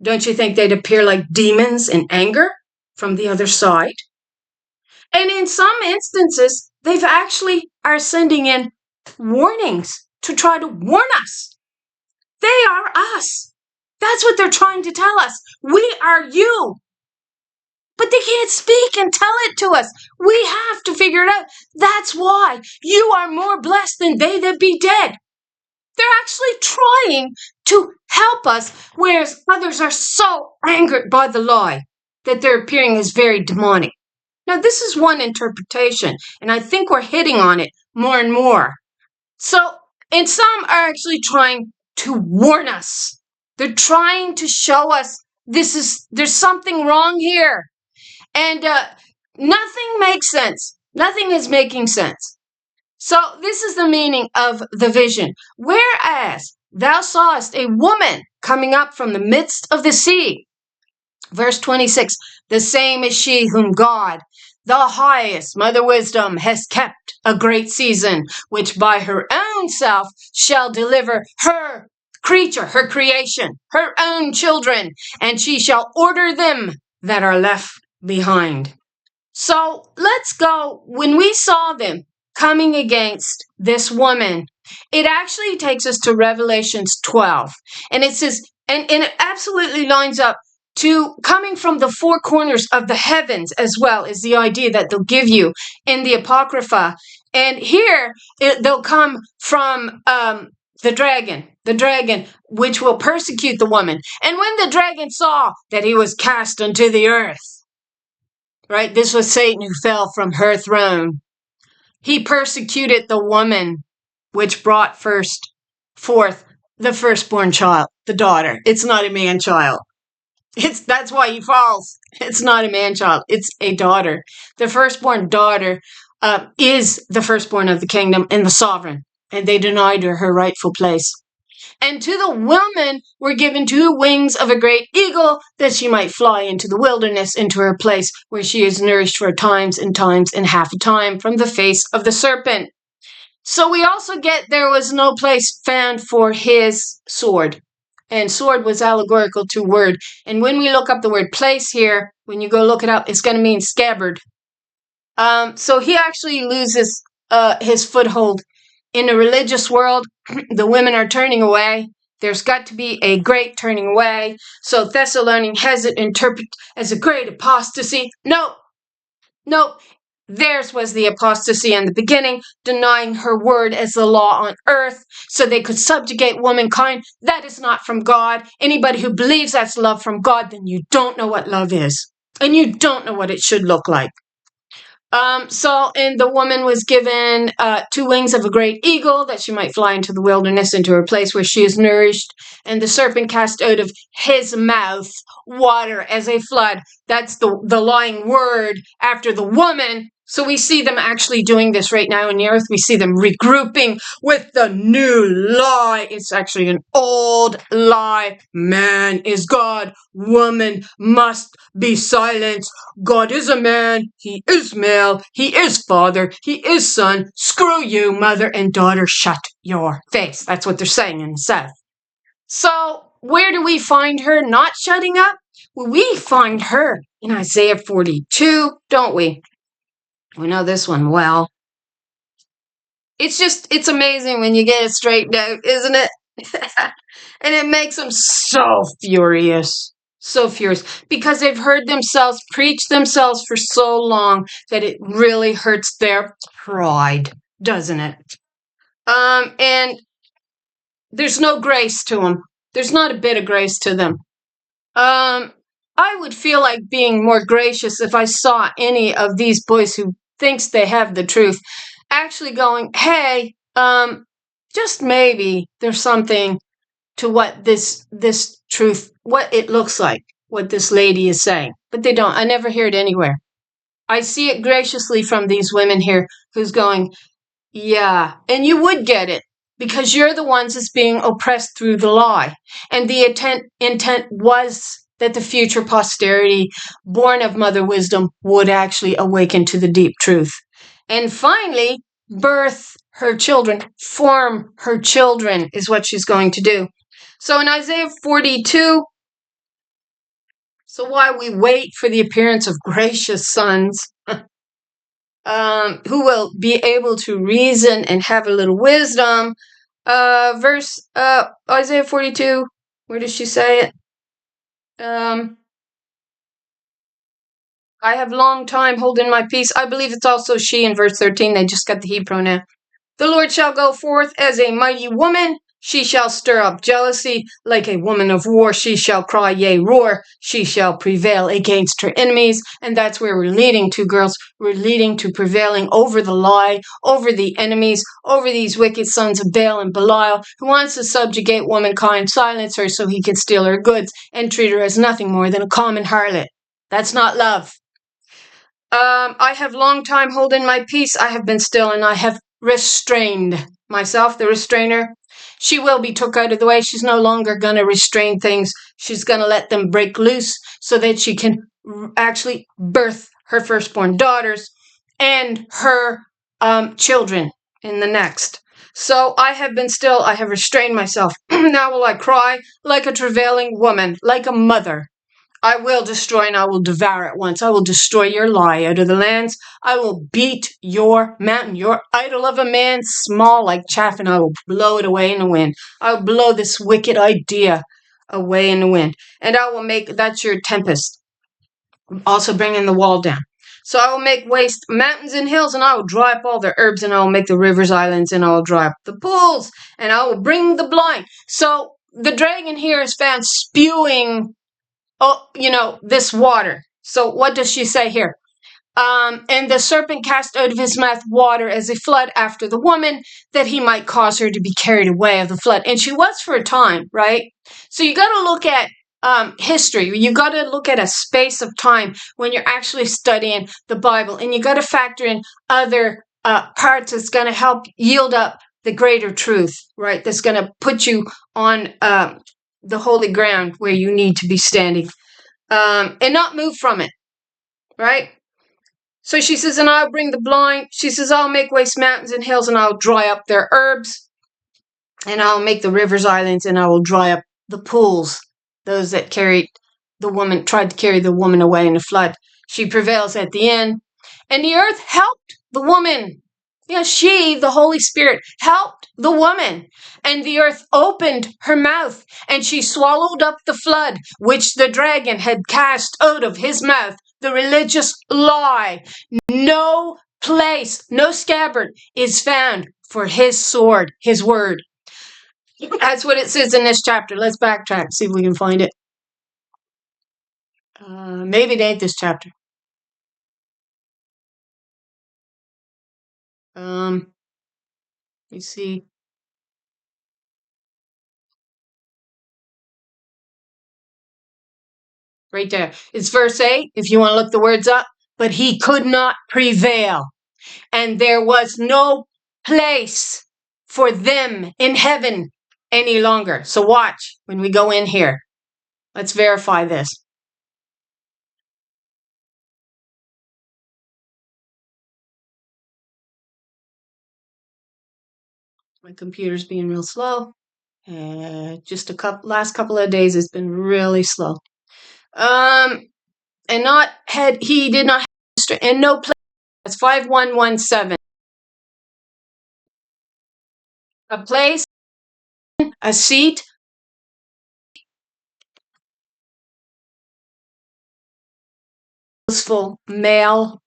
Don't you think they'd appear like demons in anger from the other side? And in some instances, they've actually are sending in warnings to try to warn us. They are us. That's what they're trying to tell us. We are you. But they can't speak and tell it to us. We have to figure it out. That's why you are more blessed than they that be dead. They're actually trying to help us, whereas others are so angered by the lie that they're appearing as very demonic. Now, this is one interpretation, and I think we're hitting on it more and more. So, and some are actually trying to warn us. They're trying to show us there's something wrong here. And nothing makes sense. Nothing is making sense. So this is the meaning of the vision. Whereas thou sawest a woman coming up from the midst of the sea. Verse 26, the same is she whom God, the highest Mother Wisdom, has kept a great season, which by her own self shall deliver her creature, her creation, her own children, and she shall order them that are left behind. So let's go. When we saw them coming against this woman, it actually takes us to Revelations 12. And it says, and it absolutely lines up to coming from the four corners of the heavens as well, is the idea that they'll give you in the Apocrypha. And here they'll come from the dragon, which will persecute the woman. And when the dragon saw that he was cast unto the earth, right? This was Satan who fell from her throne. He persecuted the woman, which brought forth the firstborn child, the daughter. It's not a man-child. That's why he falls. It's not a man-child. It's a daughter. The firstborn daughter is the firstborn of the kingdom and the sovereign. And they denied her rightful place. And to the woman were given 2 wings of a great eagle, that she might fly into the wilderness, into her place, where she is nourished for times and half a time from the face of the serpent. So we also get there was no place found for his sword. And sword was allegorical to word. And when we look up the word place here, when you go look it up, it's going to mean scabbard. So he actually loses his foothold in the religious world. The women are turning away. There's got to be a great turning away. So Thessalonians has it interpreted as a great apostasy. No. Theirs was the apostasy in the beginning, denying her word as the law on earth, so they could subjugate womankind. That is not from God. Anybody who believes that's love from God, then you don't know what love is. And you don't know what it should look like. And the woman was given 2 wings of a great eagle, that she might fly into the wilderness, into her place where she is nourished. And the serpent cast out of his mouth water as a flood. That's the lying word after the woman So we see them actually doing this right now in the earth. We see them regrouping with the new lie. It's actually an old lie. Man is God. Woman must be silent. God is a man. He is male. He is father. He is son. Screw you, mother and daughter. Shut your face. That's what they're saying in the South. So where do we find her not shutting up? Well, we find her in Isaiah 42, don't we? We know this one well. It's amazing when you get it straightened out, isn't it? And it makes them so furious. So furious. Because they've heard themselves preach themselves for so long that it really hurts their pride, doesn't it? And there's no grace to them. There's not a bit of grace to them. I would feel like being more gracious if I saw any of these boys who thinks they have the truth actually going, hey, just maybe there's something to what this truth, what it looks like, what this lady is saying. But they don't. I never hear it anywhere. I see it graciously from these women here who's going, yeah, and you would get it because you're the ones that's being oppressed through the lie. And the intent was that the future posterity, born of mother wisdom, would actually awaken to the deep truth. And finally, birth her children, form her children is what she's going to do. So in Isaiah 42, so while we wait for the appearance of gracious sons, who will be able to reason and have a little wisdom. Isaiah 42, where does she say it? I have long time holding my peace. I believe it's also she in verse 13. They just got the he pronoun. The Lord shall go forth as a mighty woman. She shall stir up jealousy like a woman of war. She shall cry, yea, roar. She shall prevail against her enemies. And that's where we're leading to, girls. We're leading to prevailing over the lie, over the enemies, over these wicked sons of Baal and Belial, who wants to subjugate womankind, silence her so he can steal her goods, and treat her as nothing more than a common harlot. That's not love. I have long time holding my peace. I have been still, and I have restrained myself, the restrainer. She will be took out of the way. She's no longer going to restrain things. She's going to let them break loose so that she can actually birth her firstborn daughters and her children in the next. So I have been still. I have restrained myself. Now will I cry like a travailing woman, like a mother. I will destroy and I will devour at once. I will destroy your lie out of the lands. I will beat your mountain, your idol of a man, small like chaff, and I will blow it away in the wind. I will blow this wicked idea away in the wind. And I will make, that's your tempest, also bringing the wall down. So I will make waste mountains and hills, and I will dry up all their herbs, and I will make the rivers islands, and I will dry up the pools, and I will bring the blind. So the dragon here is found spewing this water. So what does she say here? And the serpent cast out of his mouth water as a flood after the woman, that he might cause her to be carried away of the flood. And she was for a time, right? So you got to look at history. You got to look at a space of time when you're actually studying the Bible, and you got to factor in other parts that's going to help yield up the greater truth, right? That's going to put you on the holy ground where you need to be standing, and not move from it, right? So she says, and I'll bring the blind. She says, I'll make waste mountains and hills, and I'll dry up their herbs, and I'll make the rivers islands, and I will dry up the pools, those that tried to carry the woman away in the flood. She prevails at the end. And the earth helped the woman. Yeah, she, the Holy Spirit, helped the woman. And the earth opened her mouth, and she swallowed up the flood, which the dragon had cast out of his mouth, the religious lie. No place, no scabbard is found for his sword, his word. That's what it says in this chapter. Let's backtrack, see if we can find it. Maybe it ain't this chapter. You see. Right there. It's verse 8, if you want to look the words up. but he could not prevail. And there was no place for them in heaven any longer. So watch when we go in here. Let's verify this. My computer's being real slow. Just last couple of days has been really slow. And not had he did not have and no place. That's 5117. A place, a seat, useful male,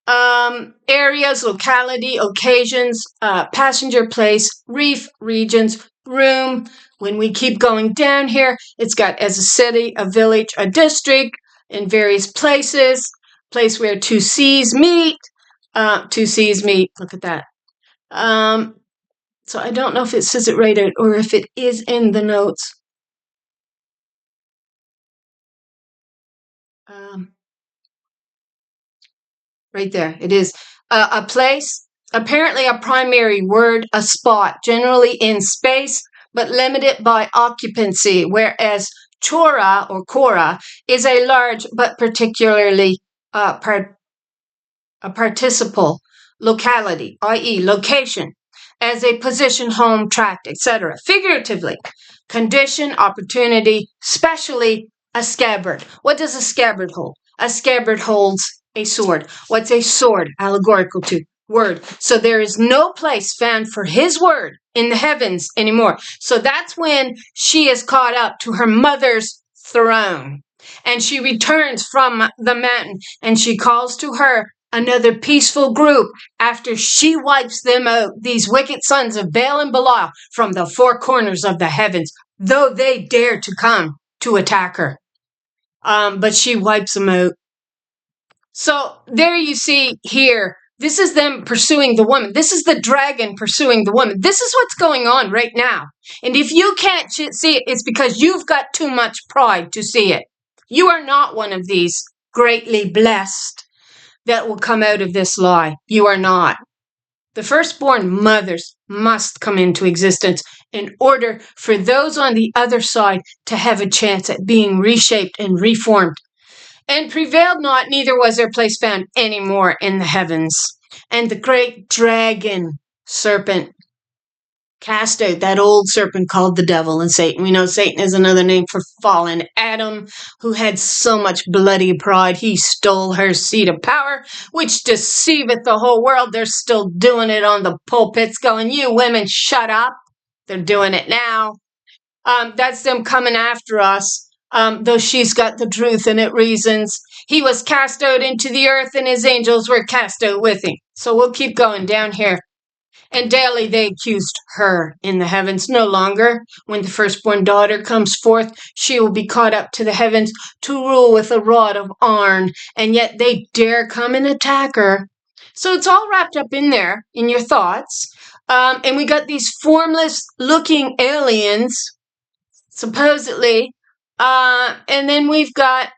areas, locality, occasions, passenger place, reef, regions, room. When we keep going down here, it's got as a city, a village, a district, in various places, place where two seas meet. Two seas meet. Look at that. So I don't know if it says it right or if it is in the notes. Right there, it is. A place, apparently a primary word, a spot, generally in space, but limited by occupancy, whereas chora or kora is a large but particularly a participle locality, i.e. location, as a position, home, tract, etc. Figuratively, condition, opportunity, specially a scabbard. What does a scabbard hold? A scabbard holds a sword. What's a sword? Allegorical to word. So there is no place found for his word in the heavens anymore. So that's when she is caught up to her mother's throne. And she returns from the mountain and she calls to her another peaceful group after she wipes them out, these wicked sons of Baal and Belial, from the four corners of the heavens, though they dare to come to attack her. But she wipes them out. So there you see here, this is them pursuing the woman. This is the dragon pursuing the woman. This is what's going on right now. And if you can't see it, it's because you've got too much pride to see it. You are not one of these greatly blessed that will come out of this lie. You are not. The firstborn mothers must come into existence in order for those on the other side to have a chance at being reshaped and reformed. And prevailed not, neither was their place found any more in the heavens. And the great dragon, serpent, cast out, that old serpent called the devil and Satan. We know Satan is another name for fallen Adam, who had so much bloody pride. He stole her seat of power, which deceiveth the whole world. They're still doing it on the pulpits, going, you women, shut up. They're doing it now. That's them coming after us. Though she's got the truth and it reasons. He was cast out into the earth and his angels were cast out with him. So we'll keep going down here. And daily they accused her in the heavens. No longer, when the firstborn daughter comes forth, she will be caught up to the heavens to rule with a rod of iron. And yet they dare come and attack her. So it's all wrapped up in there, in your thoughts. And we got these formless looking aliens, supposedly. And then we've got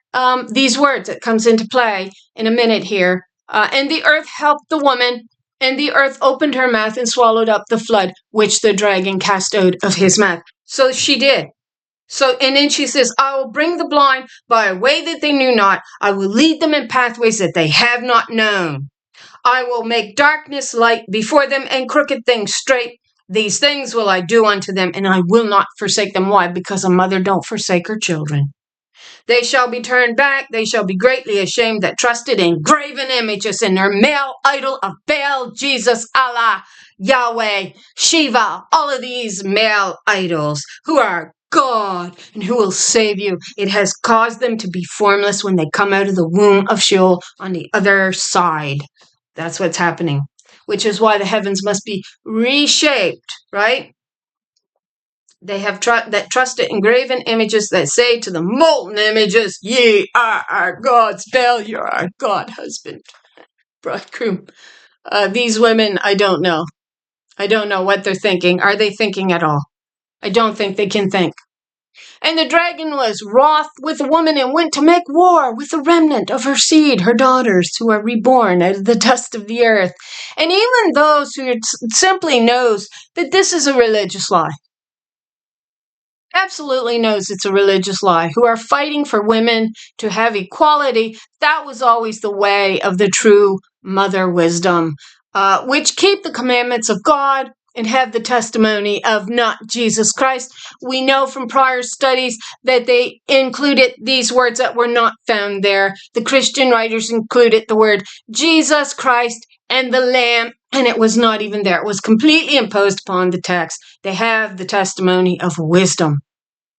these words that comes into play in a minute here. And the earth helped the woman, and the earth opened her mouth and swallowed up the flood, which the dragon cast out of his mouth. So she did. So, and then she says, I will bring the blind by a way that they knew not. I will lead them in pathways that they have not known. I will make darkness light before them and crooked things straight. These things will I do unto them, and I will not forsake them. Why? Because a mother don't forsake her children. They shall be turned back. They shall be greatly ashamed that trusted in graven images in their male idol of Baal, Jesus, Allah, Yahweh, Shiva, all of these male idols who are God and who will save you. It has caused them to be formless when they come out of the womb of Sheol on the other side. That's what's happening, which is why the heavens must be reshaped, right? They have that trusted in graven images that say to the molten images, ye are our gods, Baal, you're our god, husband, bridegroom. These women, I don't know. I don't know what they're thinking. Are they thinking at all? I don't think they can think. And the dragon was wroth with the woman and went to make war with the remnant of her seed, her daughters, who are reborn out of the dust of the earth. And even those who simply knows that this is a religious lie, absolutely knows it's a religious lie, who are fighting for women to have equality, that was always the way of the true mother wisdom, which keep the commandments of God and have the testimony of not Jesus Christ. We know from prior studies that they included these words that were not found there. The Christian writers included the word Jesus Christ and the Lamb, and it was not even there. It was completely imposed upon the text. They have the testimony of wisdom.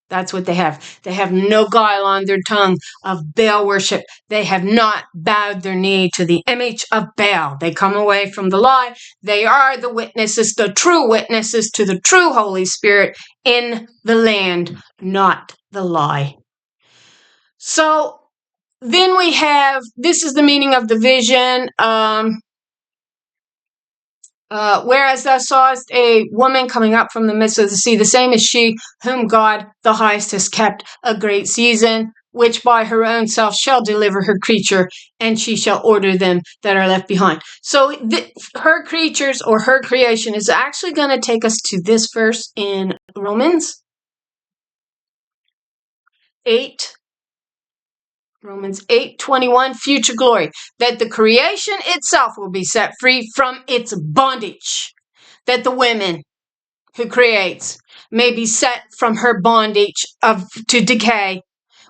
That's what they have. They have no guile on their tongue of Baal worship. They have not bowed their knee to the image of Baal. They come away from the lie. They are the witnesses, the true witnesses to the true Holy Spirit in the land, not the lie. So then we have, this is the meaning of the vision. Whereas thou sawest a woman coming up from the midst of the sea, the same as she whom God the highest has kept a great season, which by her own self shall deliver her creature, and she shall order them that are left behind. So her creatures or her creation is actually going to take us to this verse in Romans 8. Romans 8:21, future glory, that the creation itself will be set free from its bondage, that the women who creates may be set from her bondage to decay,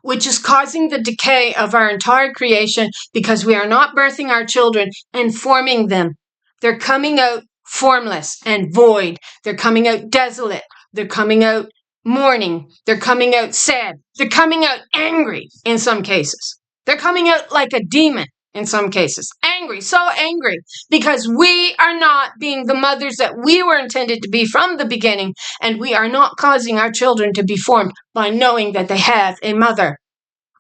which is causing the decay of our entire creation because we are not birthing our children and forming them. They're coming out formless and void. They're coming out desolate. They're coming out mourning. They're coming out sad. They're coming out angry in some cases. They're coming out like a demon in some cases. Angry, so angry, because we are not being the mothers that we were intended to be from the beginning, and we are not causing our children to be formed by knowing that they have a mother.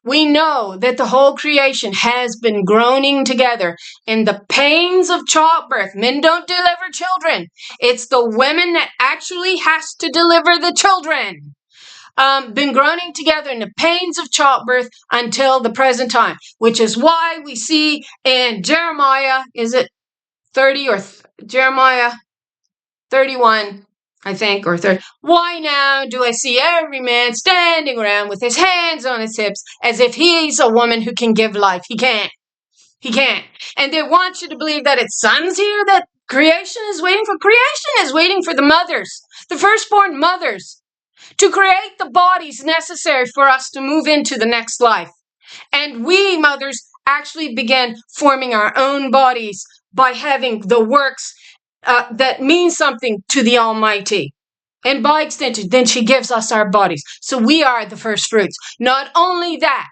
We know that the whole creation has been groaning together in the pains of childbirth. Men don't deliver children. It's the women that actually has to deliver the children. Been groaning together in the pains of childbirth until the present time, which is why we see in Jeremiah, is it 30 or Jeremiah 31, I think, or 30. Why now do I see every man standing around with his hands on his hips as if he's a woman who can give life? He can't. He can't. And they want you to believe that it's sons here that creation is waiting for. Creation is waiting for the mothers, the firstborn mothers, to create the bodies necessary for us to move into the next life. And we mothers actually began forming our own bodies by having the works that mean something to the Almighty. And by extension, then she gives us our bodies. So we are the first fruits. Not only that,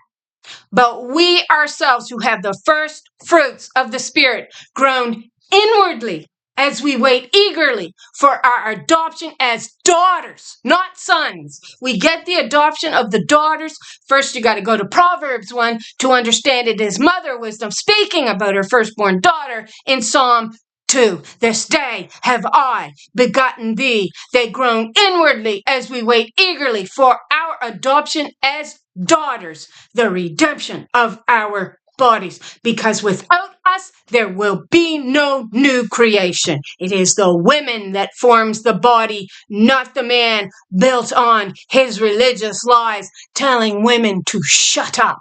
but we ourselves who have the first fruits of the Spirit grown inwardly as we wait eagerly for our adoption as daughters, not sons. We get the adoption of the daughters. First, you got to go to Proverbs 1 to understand it is mother wisdom speaking about her firstborn daughter in Psalm 2. This day have I begotten thee. They groan inwardly as we wait eagerly for our adoption as daughters, the redemption of our bodies, because without us there will be no new creation. It is the women that forms the body, not the man built on his religious lies, telling women to shut up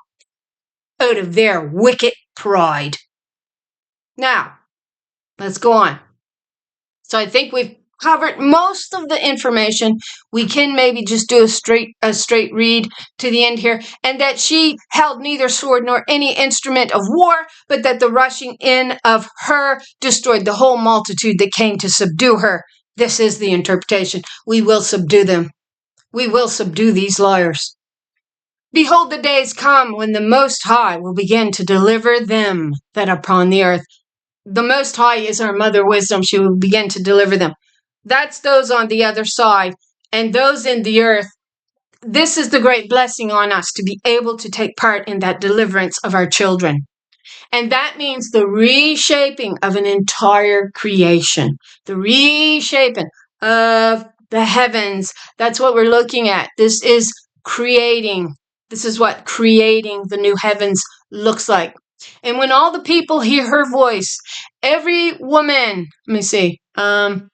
out of their wicked pride. Now, let's go on. So I think we've covered most of the information. We can maybe just do a straight read to the end here. And that she held neither sword nor any instrument of war, but that the rushing in of her destroyed the whole multitude that came to subdue her. This is the interpretation. We will subdue them. We will subdue these liars. Behold, the days come when the Most High will begin to deliver them that are upon the earth. The Most High is our mother wisdom. She will begin to deliver them. That's those on the other side. And those in the earth, this is the great blessing on us to be able to take part in that deliverance of our children. And that means the reshaping of an entire creation. The reshaping of the heavens. That's what we're looking at. This is creating. This is what creating the new heavens looks like. And when all the people hear her voice, every woman, let me see, and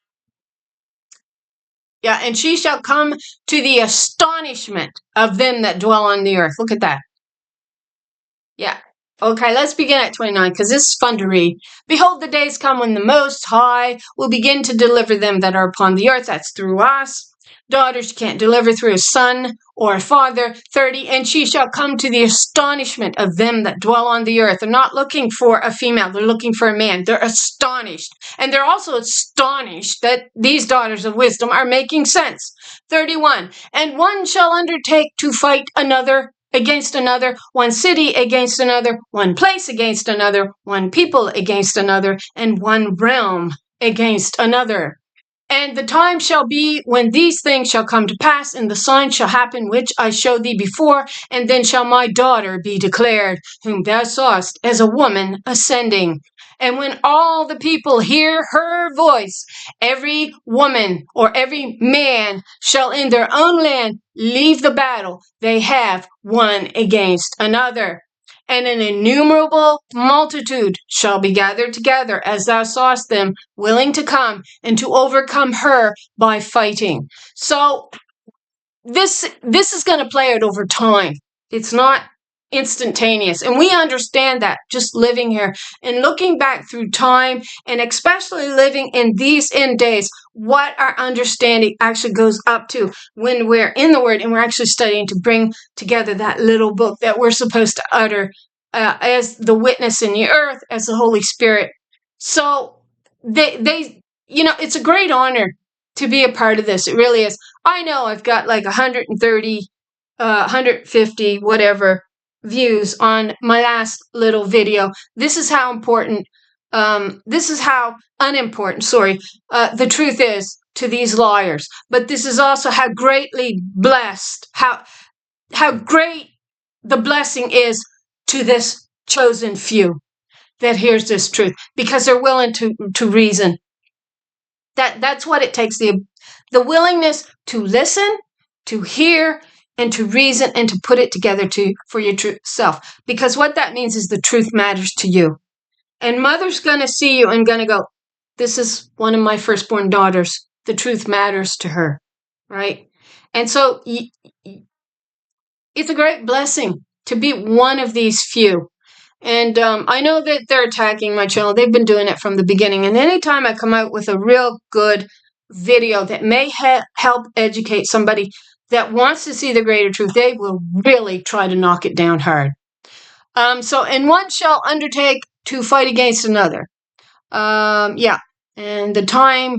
she shall come to the astonishment of them that dwell on the earth. Look at that. Yeah. Okay, let's begin at 29, because this is fun to read. Behold, the days come when the Most High will begin to deliver them that are upon the earth. That's through us. Daughters can't deliver through a son or a father. 30, and she shall come to the astonishment of them that dwell on the earth. They're not looking for a female. They're looking for a man. They're astonished. And they're also astonished that these daughters of wisdom are making sense. 31, and one shall undertake to fight another against another, one city against another, one place against another, one people against another, and one realm against another. And the time shall be when these things shall come to pass, and the sign shall happen which I showed thee before, and then shall my daughter be declared, whom thou sawest as a woman ascending. And when all the people hear her voice, every woman or every man shall in their own land leave the battle they have one against another. And an innumerable multitude shall be gathered together, as thou sawest them, willing to come and to overcome her by fighting. So this is going to play out over time. It's not instantaneous. And we understand that just living here and looking back through time, and especially living in these end days, what our understanding actually goes up to when we're in the Word and we're actually studying to bring together that little book that we're supposed to utter as the witness in the earth, as the Holy Spirit. So they it's a great honor to be a part of this. It really is. I know I've got like 130, 150, whatever views on my last little video. This is how important, this is how unimportant, the truth is to these liars. But this is also how greatly blessed, how great the blessing is to this chosen few that hears this truth, because they're willing to reason. That's what it takes, the willingness to listen, to hear, and to reason, and to put it together for your true self. Because what that means is the truth matters to you. And mother's going to see you and going to go, this is one of my firstborn daughters. The truth matters to her, right? And so it's a great blessing to be one of these few. And I know that they're attacking my channel. They've been doing it from the beginning. And anytime I come out with a real good video that may help educate somebody that wants to see the greater truth, they will really try to knock it down hard. And one shall undertake to fight against another. And the time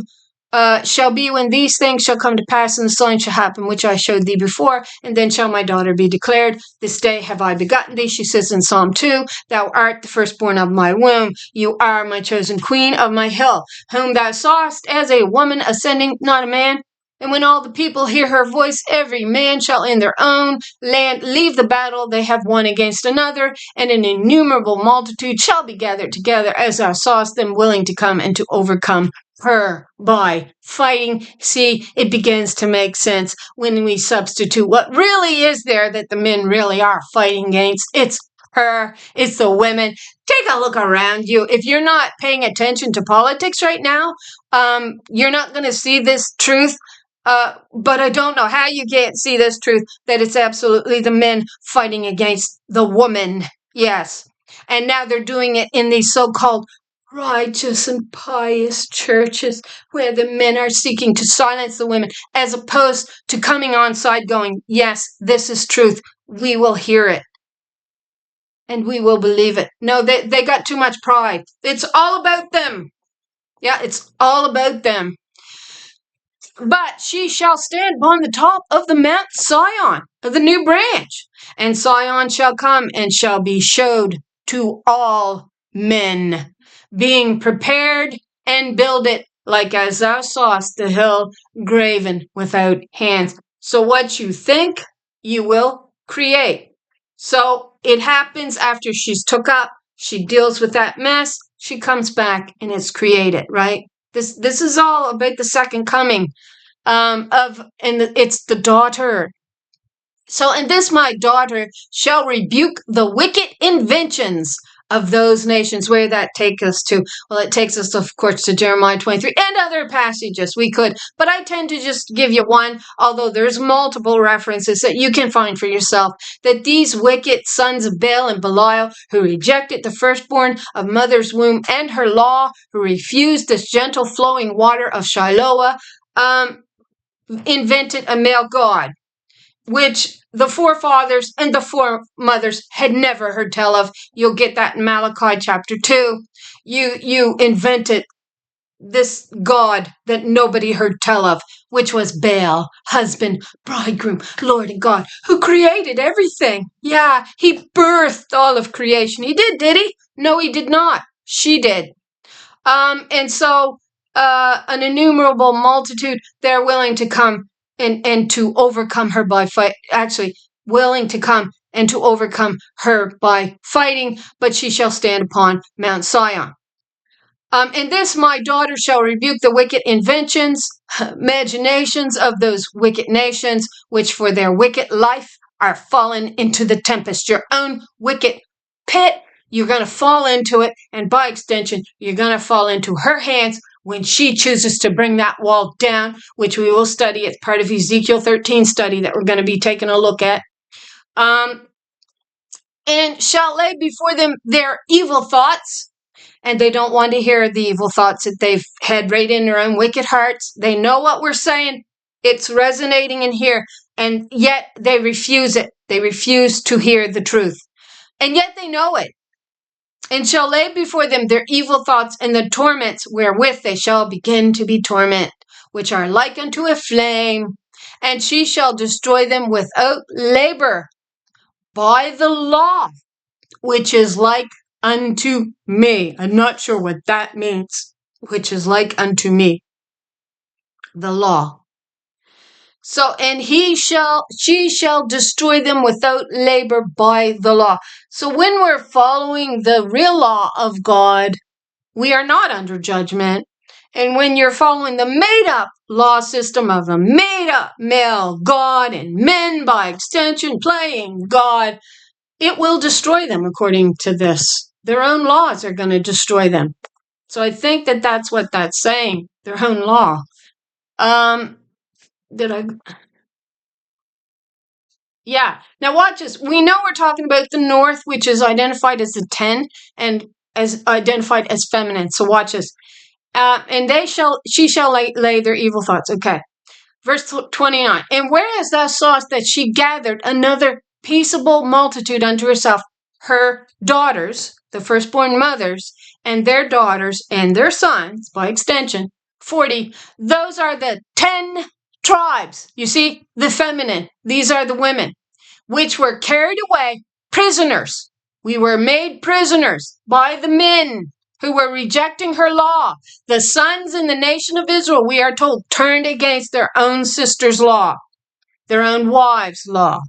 shall be when these things shall come to pass, and the sign shall happen which I showed thee before, and then shall my daughter be declared. This day have I begotten thee, she says in Psalm 2. Thou art the firstborn of my womb. You are my chosen queen of my hill, whom thou sawest as a woman ascending, not a man. And when all the people hear her voice, every man shall in their own land leave the battle they have one against another, and an innumerable multitude shall be gathered together, as thou sawest them, willing to come and to overcome her by fighting. See, it begins to make sense when we substitute what really is there that the men really are fighting against. It's her, it's the women. Take a look around you. If you're not paying attention to politics right now, you're not going to see this truth. But I don't know how you can't see this truth, that it's absolutely the men fighting against the woman. Yes. And now they're doing it in these so-called righteous and pious churches where the men are seeking to silence the women, as opposed to coming on side going, yes, this is truth. We will hear it. And we will believe it. No, they got too much pride. It's all about them. Yeah, it's all about them. But she shall stand upon the top of the Mount Sion, of the new branch. And Sion shall come and shall be showed to all men, being prepared and builded, like as thou sawest the hill graven without hands. So what you think, you will create. So it happens after she's took up, she deals with that mess, she comes back and it's created, right? This is all about the second coming it's the daughter. So, and this my daughter shall rebuke the wicked inventions of those nations. Where that take us to? Well, it takes us, of course, to Jeremiah 23 and other passages we could, but I tend to just give you one, although there's multiple references that you can find for yourself, that these wicked sons of Baal and Belial, who rejected the firstborn of mother's womb and her law, who refused this gentle flowing water of Shiloah, invented a male god, which the forefathers and the foremothers had never heard tell of. You'll get that in Malachi chapter 2. You invented this God that nobody heard tell of, which was Baal, husband, bridegroom, Lord and God, who created everything. Yeah, he birthed all of creation. He did he? No, he did not. She did. And so an innumerable multitude, they're willing to come and to overcome her by fight. Actually, willing to come and to overcome her by fighting, but she shall stand upon Mount Sion. And this my daughter shall rebuke the wicked inventions, imaginations of those wicked nations, which for their wicked life are fallen into the tempest. Your own wicked pit, you're going to fall into it, and by extension, you're going to fall into her hands when she chooses to bring that wall down, which we will study as part of Ezekiel 13 study that we're going to be taking a look at. And shall lay before them their evil thoughts, and they don't want to hear the evil thoughts that they've had right in their own wicked hearts. They know what we're saying. It's resonating in here, and yet they refuse it. They refuse to hear the truth, and yet they know it. And shall lay before them their evil thoughts and the torments wherewith they shall begin to be tormented, which are like unto a flame, and she shall destroy them without labor by the law, which is like unto me. I'm not sure what that means, which is like unto me. The law. So, and she shall destroy them without labor by the law. So when we're following the real law of God, we are not under judgment. And when you're following the made-up law system of a made-up male God and men by extension playing God, it will destroy them according to this. Their own laws are going to destroy them. So I think that that's what that's saying, their own law. Yeah. Now watch this. We know we're talking about the north, which is identified as the 10 and as identified as feminine. So watch this. And she shall lay their evil thoughts. Okay. Verse 29. And whereas thou sawest that she gathered another peaceable multitude unto herself, her daughters, the firstborn mothers, and their daughters and their sons, by extension, 40, those are the 10 tribes. You see, the feminine, these are the women, which were carried away prisoners. We were made prisoners by the men who were rejecting her law. The sons in the nation of Israel, we are told, turned against their own sister's law, their own wives' law.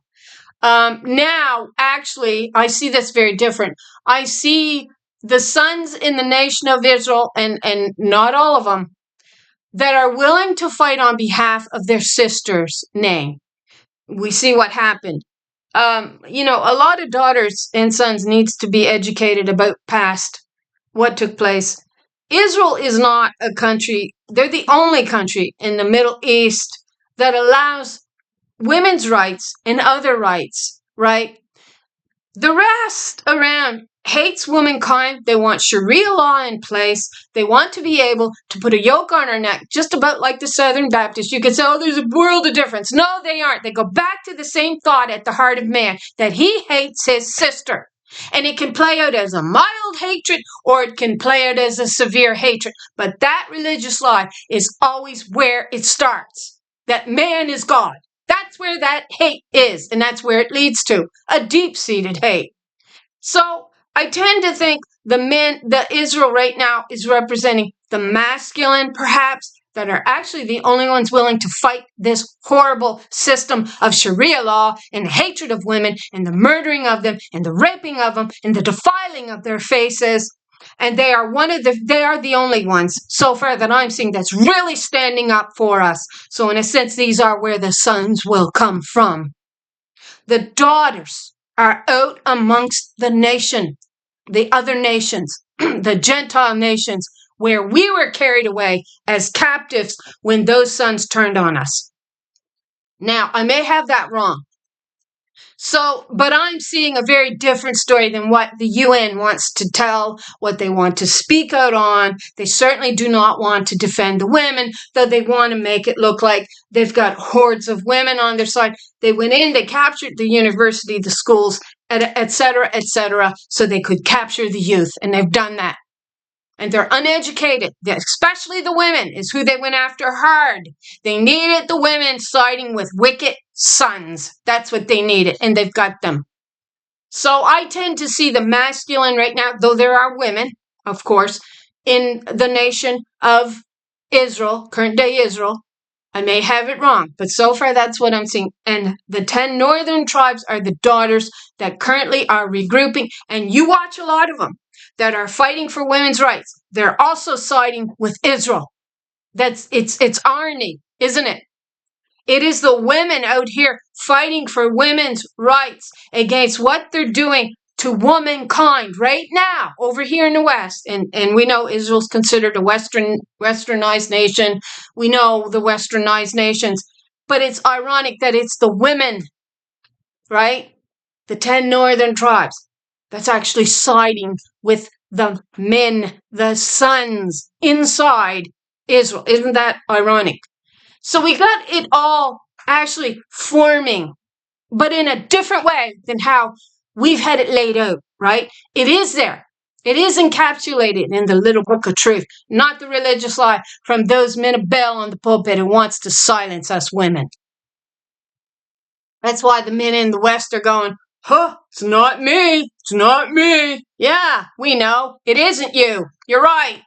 Now, actually, I see this very different. I see the sons in the nation of Israel, and not all of them, that are willing to fight on behalf of their sister's name. We see what happened. A lot of daughters and sons needs to be educated about past what took place. Israel is not a country, they're the only country in the Middle East that allows women's rights and other rights, right? The rest around hates womankind. They want Sharia law in place. They want to be able to put a yoke on our neck, just about like the Southern Baptists. You could say, oh, there's a world of difference. No, they aren't. They go back to the same thought at the heart of man, that he hates his sister. And it can play out as a mild hatred, or it can play out as a severe hatred. But that religious lie is always where it starts, that man is God. That's where that hate is, and that's where it leads to, a deep-seated hate. So I tend to think the Israel right now is representing the masculine, perhaps, that are actually the only ones willing to fight this horrible system of Sharia law and the hatred of women and the murdering of them and the raping of them and the defiling of their faces. And they are the only ones so far that I'm seeing that's really standing up for us. So in a sense, these are where the sons will come from. The daughters are out amongst the nation, the other nations, the Gentile nations, where we were carried away as captives when those sons turned on us. Now, I may have that wrong. So, but I'm seeing a very different story than what the UN wants to tell, what they want to speak out on. They certainly do not want to defend the women, though they want to make it look like they've got hordes of women on their side. They went in, they captured the university, the schools, et cetera, so they could capture the youth, and they've done that. And they're uneducated, especially the women, is who they went after hard. They needed the women siding with wicked sons. That's what they needed, and they've got them. So I tend to see the masculine right now, though there are women, of course, in the nation of Israel, current day Israel. I may have it wrong, but so far that's what I'm seeing. And the 10 northern tribes are the daughters that currently are regrouping, and you watch a lot of them that are fighting for women's rights. They're also siding with Israel. It's irony, isn't it? It is the women out here fighting for women's rights against what they're doing to womankind right now over here in the West. And we know Israel's considered a westernized nation. We know the westernized nations. But it's ironic that it's the women, right? The 10 northern tribes that's actually siding with the men, the sons inside Israel. Isn't that ironic? So we got it all actually forming, but in a different way than how we've had it laid out, right? It is there. It is encapsulated in the little book of truth, not the religious lie from those men of Baal on the pulpit who wants to silence us women. That's why the men in the West are going, huh, it's not me. It's not me. Yeah, we know. It isn't you. You're right.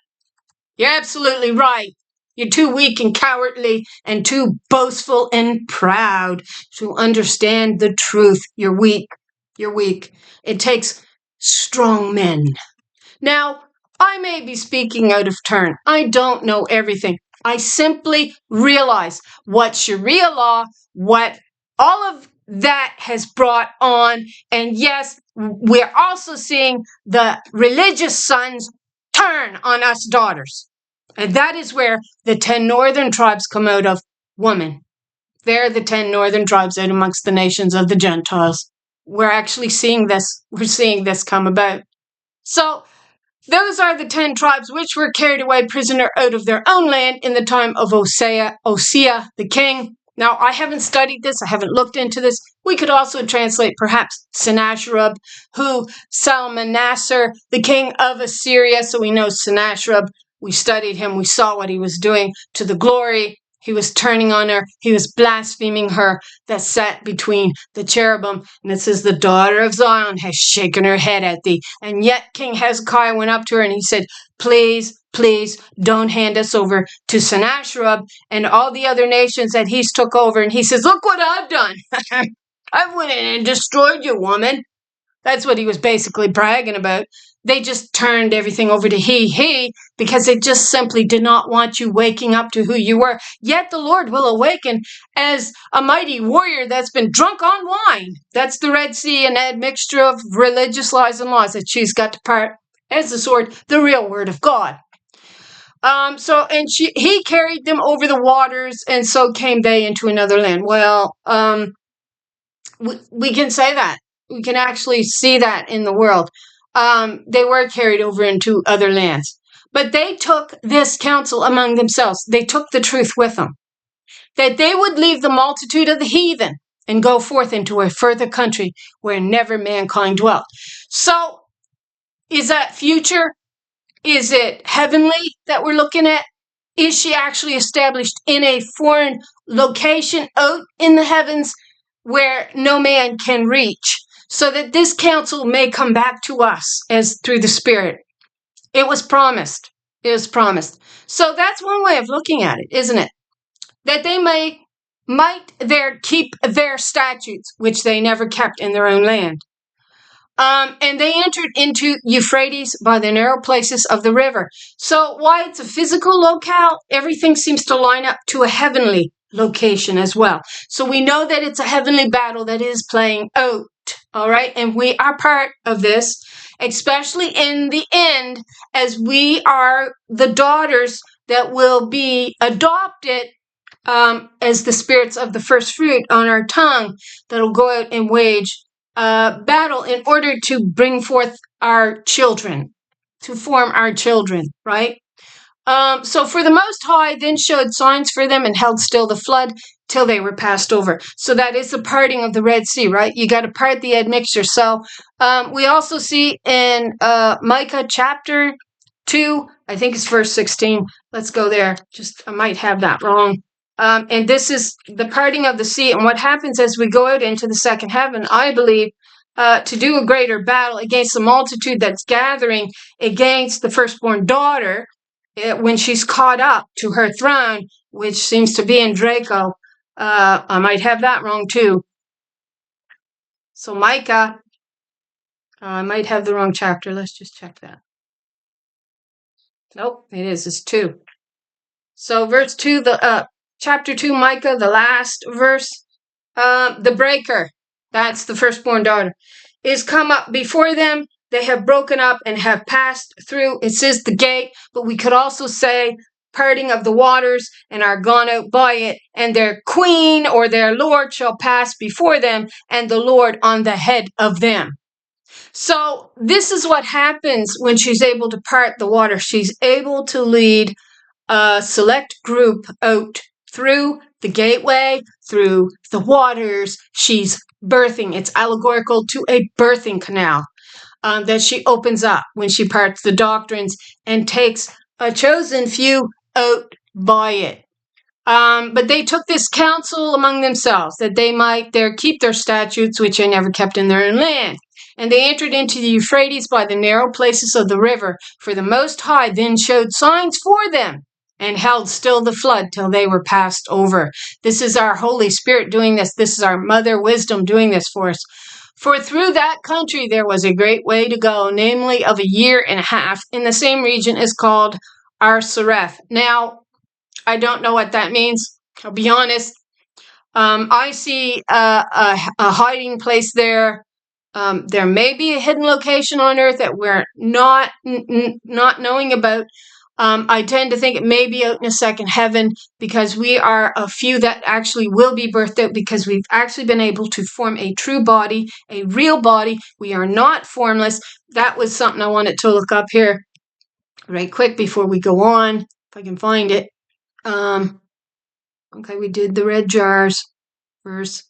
You're absolutely right. You're too weak and cowardly and too boastful and proud to understand the truth. You're weak. You're weak. It takes strong men. Now, I may be speaking out of turn. I don't know everything. I simply realize what Sharia law, what all of that has brought on. And yes, we're also seeing the religious sons turn on us daughters. And that is where the 10 northern tribes come out of, woman. They're the 10 northern tribes out amongst the nations of the Gentiles. We're actually seeing this. We're seeing this come about. So those are the 10 tribes which were carried away prisoner out of their own land in the time of Osea the king. Now, I haven't studied this. I haven't looked into this. We could also translate perhaps Sennacherib, who Salmanassar, the king of Assyria. So we know Sennacherib. We studied him. We saw what he was doing to the glory. He was turning on her. He was blaspheming her that sat between the cherubim. And it says, the daughter of Zion has shaken her head at thee. And yet King Hezekiah went up to her and he said, please, please don't hand us over to Sennacherib and all the other nations that he's took over. And he says, look what I've done. I went in and destroyed you, woman. That's what he was basically bragging about. They just turned everything over to he, because they just simply did not want you waking up to who you were. Yet the Lord will awaken as a mighty warrior that's been drunk on wine. That's the Red Sea and admixture of religious lies and laws that she's got to part as the sword, the real word of God. He carried them over the waters, and so came they into another land. Well, we can say that. We can actually see that in the world. They were carried over into other lands. But they took this counsel among themselves. They took the truth with them. That they would leave the multitude of the heathen and go forth into a further country where never mankind dwelt. So, is that future? Is it heavenly that we're looking at? Is she actually established in a foreign location out in the heavens where no man can reach? So that this counsel may come back to us as through the Spirit. It was promised. It was promised. So that's one way of looking at it, isn't it? That they might keep their statutes, which they never kept in their own land. And they entered into Euphrates by the narrow places of the river. So why it's a physical locale, everything seems to line up to a heavenly location as well. So we know that it's a heavenly battle that is playing out, all right? And we are part of this, especially in the end, as we are the daughters that will be adopted as the spirits of the first fruit on our tongue that'll go out and wage battle in order to bring forth our children, to form our children, right? So for the Most High then showed signs for them and held still the flood till they were passed over. So that is the parting of the Red Sea, right? You got to part the admixture. So we also see in Micah chapter 2, I think it's verse 16. Let's go there. I might have that wrong. And this is the parting of the sea. And what happens as we go out into the second heaven, I believe, to do a greater battle against the multitude that's gathering against the firstborn daughter, when she's caught up to her throne, which seems to be in Draco. I might have that wrong too. So Micah, I might have the wrong chapter. Let's just check that. Nope, it is. It's 2. So verse 2, chapter 2, Micah, the last verse, the breaker, that's the firstborn daughter, is come up before them. They have broken up and have passed through. It says the gate, but we could also say parting of the waters and are gone out by it. And their queen or their lord shall pass before them, and the Lord on the head of them. So this is what happens when she's able to part the water. She's able to lead a select group out through the gateway, through the waters. She's birthing. It's allegorical to a birthing canal that she opens up when she parts the doctrines and takes a chosen few out by it. But they took this counsel among themselves that they might keep their statutes, which they never kept in their own land. And they entered into the Euphrates by the narrow places of the river, for the Most High then showed signs for them, and held still the flood till they were passed over. This is our Holy Spirit doing this. This is our Mother Wisdom doing this for us. For through that country there was a great way to go, namely of 1.5 years, in the same region is called Arsareth. Now, I don't know what that means. I'll be honest. I see a hiding place there. There may be a hidden location on earth that we're not knowing about. I tend to think it may be out in a second heaven, because we are a few that actually will be birthed out, because we've actually been able to form a true body, a real body. We are not formless. That was something I wanted to look up here right quick before we go on, if I can find it. Okay, we did the red jars verse.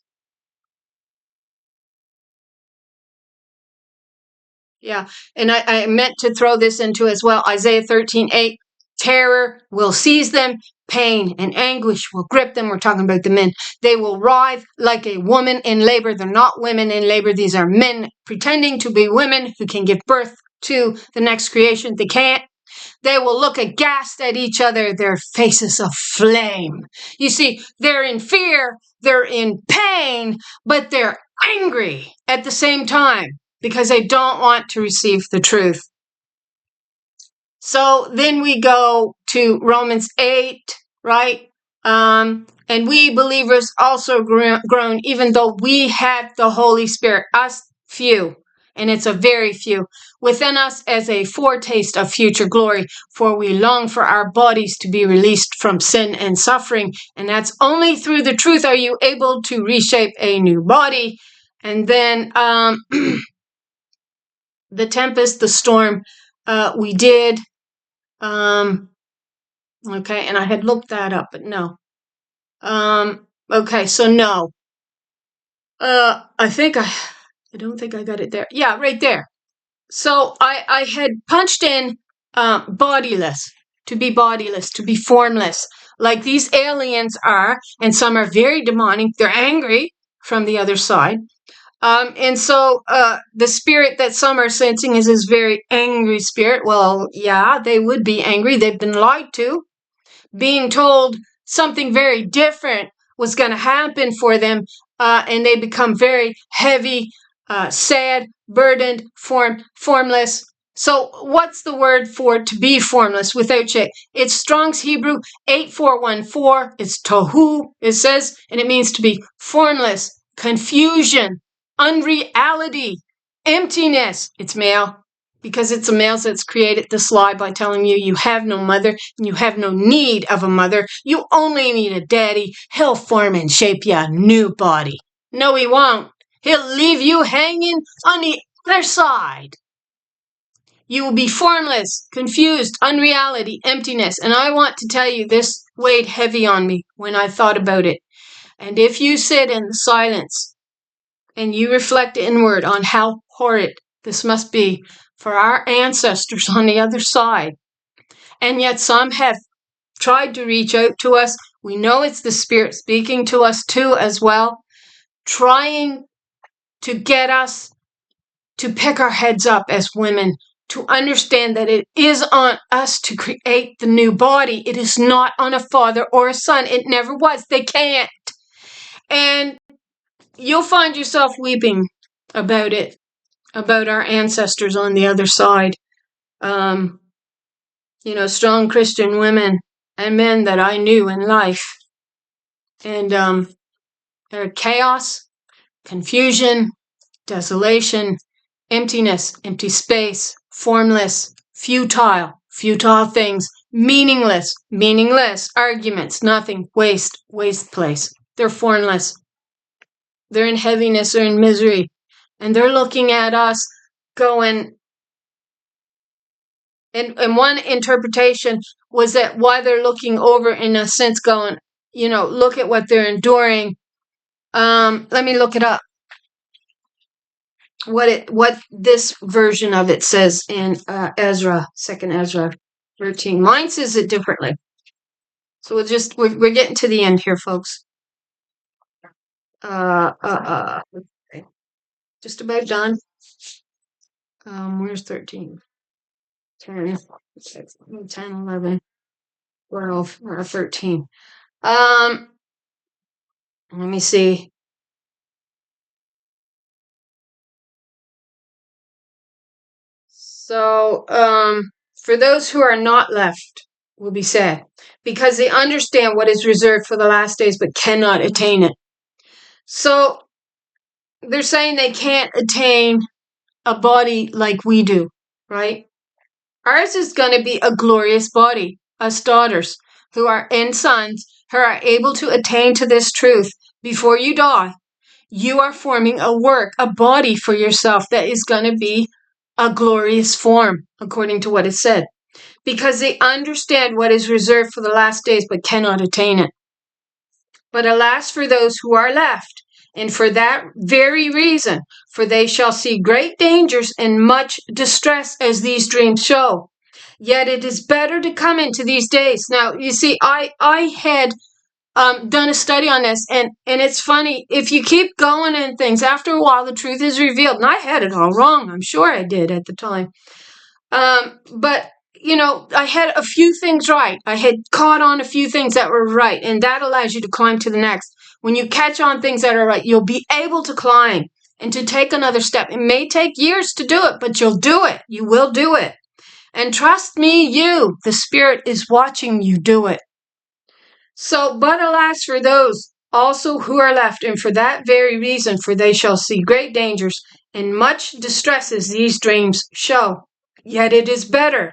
Yeah, and I meant to throw this into as well. Isaiah 13:8, terror will seize them, pain and anguish will grip them. We're talking about the men. They will writhe like a woman in labor. They're not women in labor. These are men pretending to be women who can give birth to the next creation. They can't. They will look aghast at each other, their faces aflame. You see, they're in fear, they're in pain, but they're angry at the same time, because they don't want to receive the truth. So then we go to Romans 8, right? And we believers also groan, even though we have the Holy Spirit, us few, and it's a very few, within us as a foretaste of future glory, for we long for our bodies to be released from sin and suffering, and that's only through the truth are you able to reshape a new body. And then the tempest, the storm, we did. Okay, and I had looked that up, but no. Okay, so no. I don't think I got it there. Yeah, right there. So I had punched in bodiless, to be formless, like these aliens are, and some are very demonic. They're angry from the other side. And so the spirit that some are sensing is this very angry spirit. Well, yeah, they would be angry. They've been lied to, being told something very different was going to happen for them, and they become very heavy, sad, burdened, formless, So what's the word for to be formless without change? It's Strong's Hebrew 8414. It's tohu, it says, and it means to be formless, confusion, unreality, emptiness. It's male, because it's a male that's created this lie by telling you you have no mother and you have no need of a mother. You only need a daddy. He'll form and shape you a new body. No, he won't. He'll leave you hanging on the other side. You will be formless, confused, unreality, emptiness. And I want to tell you, this weighed heavy on me when I thought about it. And if you sit in the silence and you reflect inward on how horrid this must be for our ancestors on the other side, and yet some have tried to reach out to us. We know it's the Spirit speaking to us too as well, trying to get us to pick our heads up as women, to understand that it is on us to create the new body. It is not on a father or a son. It never was. They can't. And you'll find yourself weeping about it, about our ancestors on the other side. Strong Christian women and men that I knew in life. And there chaos, confusion, desolation, emptiness, empty space, formless, futile things, meaningless arguments, nothing, waste place. They're formless. They're in heaviness, they're in misery. And they're looking at us going, and one interpretation was that while they're looking over, in a sense, going, look at what they're enduring. Let me look it up. What this version of it says in Ezra, 2nd Ezra 13. Mine says it differently. So we're getting to the end here, folks. Okay. Just about done. Where's 13? 10, 11, 12, or 13. Let me see. So, for those who are not left, will be sad, because they understand what is reserved for the last days but cannot attain it. So, they're saying they can't attain a body like we do, right? Ours is going to be a glorious body, us daughters who are and sons who are able to attain to this truth before you die. You are forming a body for yourself that is going to be a glorious form, according to what it said, because they understand what is reserved for the last days but cannot attain it. But alas for those who are left, and for that very reason, for they shall see great dangers and much distress as these dreams show. Yet it is better to come into these days. Now, you see, I had done a study on this, and it's funny, if you keep going in things, after a while the truth is revealed. And I had it all wrong, I'm sure I did at the time. But I had a few things right. I had caught on a few things that were right, and that allows you to climb to the next. When you catch on things that are right, you'll be able to climb and to take another step. It may take years to do it, but you'll do it. You will do it. And trust me, the Spirit is watching you do it. So, but alas for those also who are left, and for that very reason, for they shall see great dangers and much distress as these dreams show. Yet it is better.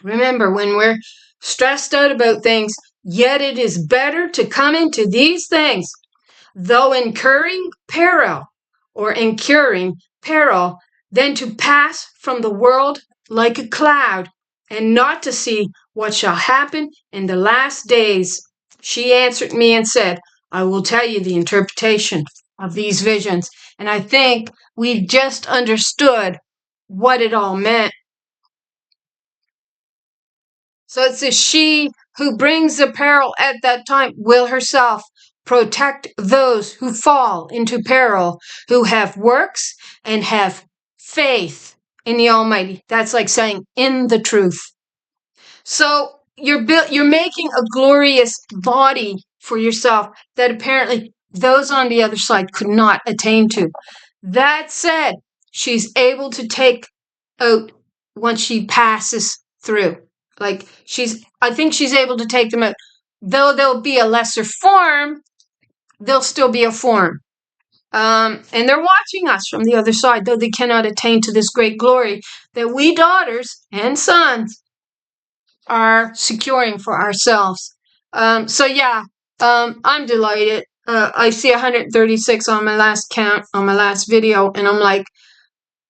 Remember, when we're stressed out about things, yet it is better to come into these things, though incurring peril, than to pass from the world like a cloud, and not to see what shall happen in the last days. She answered me and said, I will tell you the interpretation of these visions. And I think we've just understood what it all meant. So it says, she who brings the peril at that time will herself protect those who fall into peril, who have works and have faith in the Almighty. That's like saying in the truth. So you're making a glorious body for yourself that apparently those on the other side could not attain to. That said, she's able to take out once she passes through. Like I think she's able to take them out. Though there'll be a lesser form, there'll still be a form. And they're watching us from the other side, though they cannot attain to this great glory that we daughters and sons are securing for ourselves. I'm delighted. I see 136 on my last count, on my last video, and I'm like,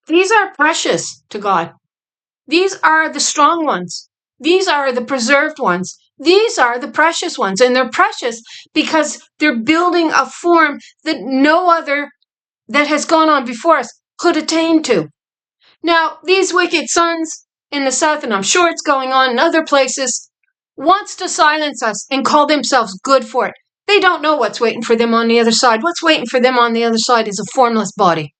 these are precious to God. These are the strong ones. These are the preserved ones. These are the precious ones. And they're precious because they're building a form that no other that has gone on before us could attain to. Now, these wicked sons in the south, and I'm sure it's going on in other places, wants to silence us and call themselves good for it. They don't know what's waiting for them on the other side. What's waiting for them on the other side is a formless body.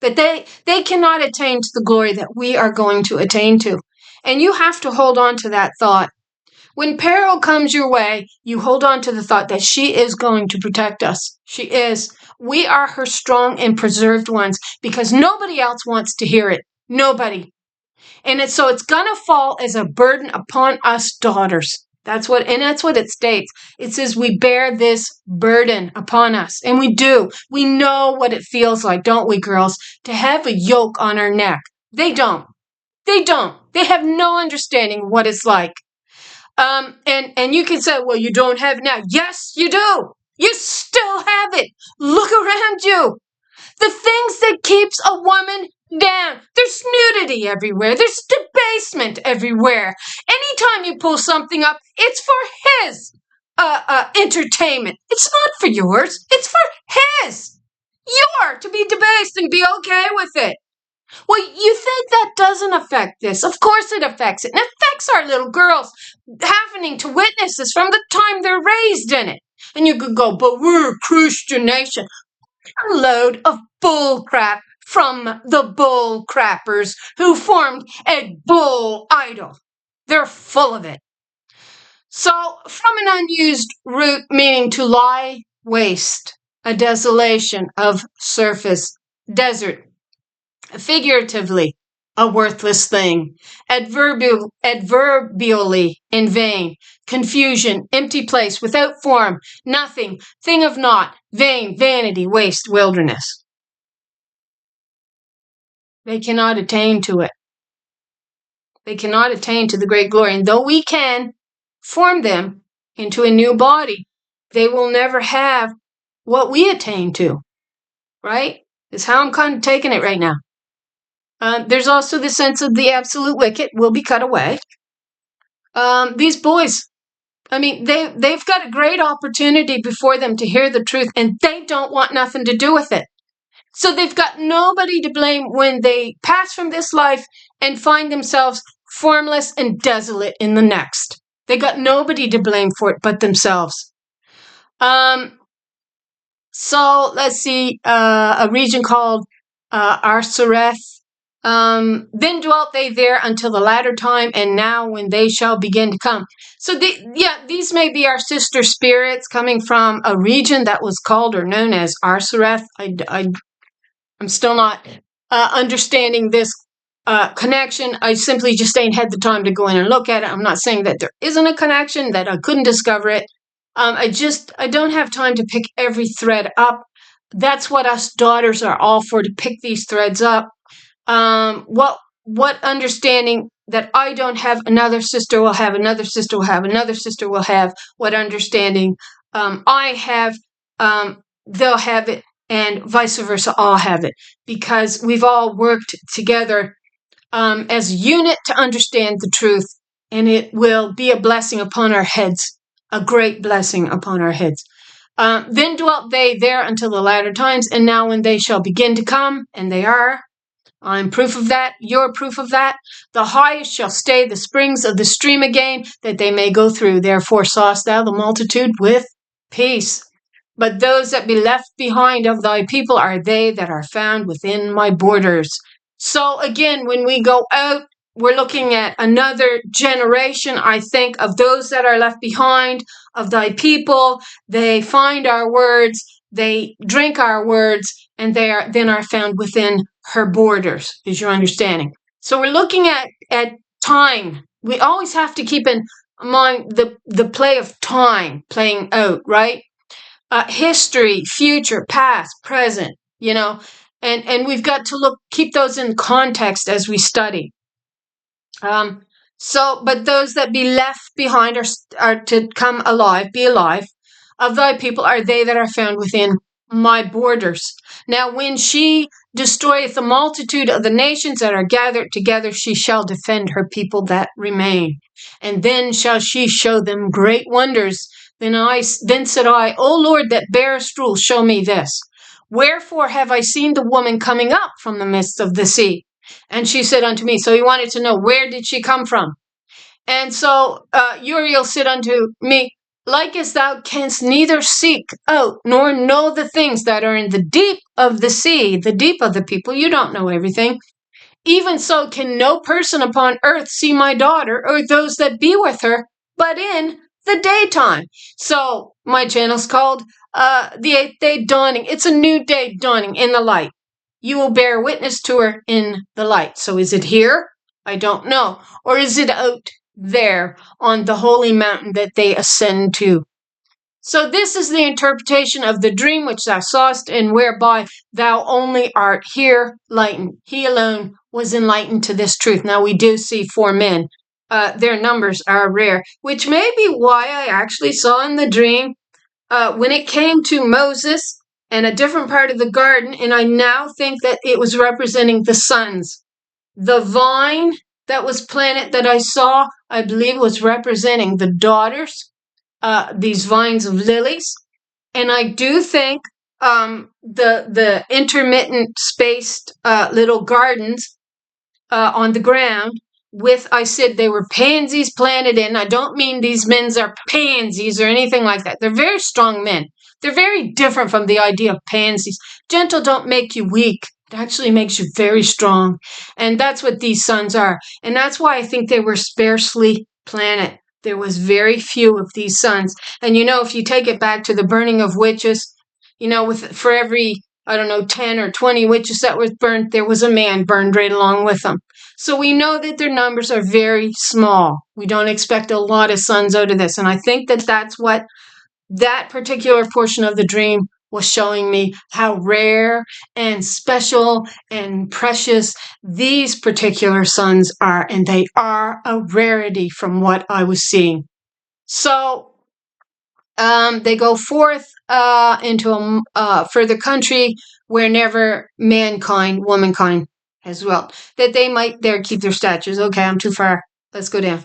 That they cannot attain to the glory that we are going to attain to. And you have to hold on to that thought. When peril comes your way, you hold on to the thought that she is going to protect us. She is. We are her strong and preserved ones because nobody else wants to hear it. Nobody. And so it's going to fall as a burden upon us daughters. That's what it states. It says we bear this burden upon us. And we do. We know what it feels like, don't we, girls, to have a yoke on our neck. They don't. They don't. They have no understanding of what it's like. And you can say, well, you don't have it now. Yes, you do. You still have it. Look around you. The things that keeps a woman down. There's nudity everywhere. There's debasement everywhere. Anytime you pull something up, it's for his entertainment. It's not for yours. It's for his. You're to be debased and be okay with it. Well, you think that doesn't affect this. Of course it affects it. It affects our little girls having to witness this from the time they're raised in it. And you could go, but we're a Christian nation. A load of bull crap from the bull crappers who formed a bull idol. They're full of it. So, from an unused root meaning to lie waste, a desolation of surface, desert, figuratively, a worthless thing, adverbially in vain, confusion, empty place, without form, nothing, thing of naught, vain, vanity, waste, wilderness. They cannot attain to it. They cannot attain to the great glory. And though we can form them into a new body, they will never have what we attain to. Right? Is how I'm kind of taking it right now. There's also the sense of the absolute wicked will be cut away. These boys, I mean, they've got a great opportunity before them to hear the truth, and they don't want nothing to do with it. So they've got nobody to blame when they pass from this life and find themselves formless and desolate in the next. They got nobody to blame for it but themselves. So let's see, a region called Arsareth. Then dwelt they there until the latter time, and now when they shall begin to come. So these may be our sister spirits coming from a region that was called or known as Arsareth. I'm still not understanding this connection. I simply just ain't had the time to go in and look at it. I'm not saying that there isn't a connection, that I couldn't discover it. I don't have time to pick every thread up. That's what us daughters are all for, to pick these threads up. What understanding that I don't have, another sister will have, another sister will have, another sister will have. What understanding I have, they'll have it, and vice versa, I'll have it, because we've all worked together as a unit to understand the truth, and it will be a blessing upon our heads, a great blessing upon our heads. Then dwelt they there until the latter times, and now when they shall begin to come, and they are, I'm proof of that, you're proof of that. The highest shall stay the springs of the stream again, that they may go through. Therefore sawest thou the multitude with peace. But those that be left behind of thy people are they that are found within my borders. So again, when we go out, we're looking at another generation, I think, of those that are left behind, of thy people. They find our words, they drink our words, and they are then are found within her borders, is your understanding. So we're looking at time. We always have to keep in mind the play of time playing out, right? History, future, past, present, and we've got to keep those in context as we study. But those that be left behind are to come alive, be alive. Of thy people are they that are found within my borders. Now, when she destroyeth the multitude of the nations that are gathered together, she shall defend her people that remain. And then shall she show them great wonders. Then said I, O Lord, that bearest rule, show me this. Wherefore have I seen the woman coming up from the midst of the sea? And she said unto me, so he wanted to know, where did she come from? And so Uriel said unto me, like as thou canst neither seek out nor know the things that are in the deep of the sea, the deep of the people, you don't know everything. Even so can no person upon earth see my daughter or those that be with her, but in the daytime. So my channel's called The Eighth Day Dawning. It's a new day dawning in the light. You will bear witness to her in the light. So is it here? I don't know. Or is it out there on the holy mountain that they ascend to? So this is the interpretation of the dream which thou sawest, and whereby thou only art here lightened. He alone was enlightened to this truth. Now we do see 4 men. Their numbers are rare, which may be why I actually saw in the dream when it came to Moses and a different part of the garden, and I now think that it was representing the sons. The vine that was planted that I saw, I believe, was representing the daughters, these vines of lilies. And I do think the intermittent spaced little gardens on the ground I said they were pansies planted in. I don't mean these men are pansies or anything like that. They're very strong men. They're very different from the idea of pansies. Gentle don't make you weak. It actually makes you very strong. And that's what these sons are. And that's why I think they were sparsely planted. There was very few of these sons. And if you take it back to the burning of witches, for every, 10 or 20 witches that was burned, there was a man burned right along with them. So we know that their numbers are very small. We don't expect a lot of sons out of this. And I think that that's what that particular portion of the dream was showing me, how rare and special and precious these particular sons are. And they are a rarity from what I was seeing. So they go forth into a further country where never mankind, womankind, has dwelt, that they might there keep their statues. Okay, I'm too far. Let's go down.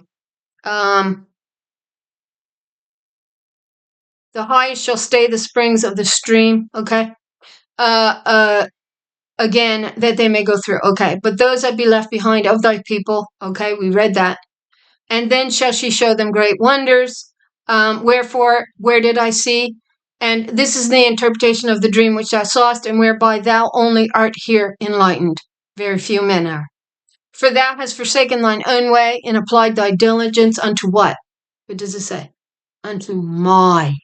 The highest shall stay the springs of the stream. Okay. Again, that they may go through. Okay, but those that be left behind of thy people. Okay, we read that. And then shall she show them great wonders. Wherefore, where did I see? And this is the interpretation of the dream which thou sawest, and whereby thou only art here enlightened. Very few men are. For thou hast forsaken thine own way, and applied thy diligence unto what? What does it say? Unto my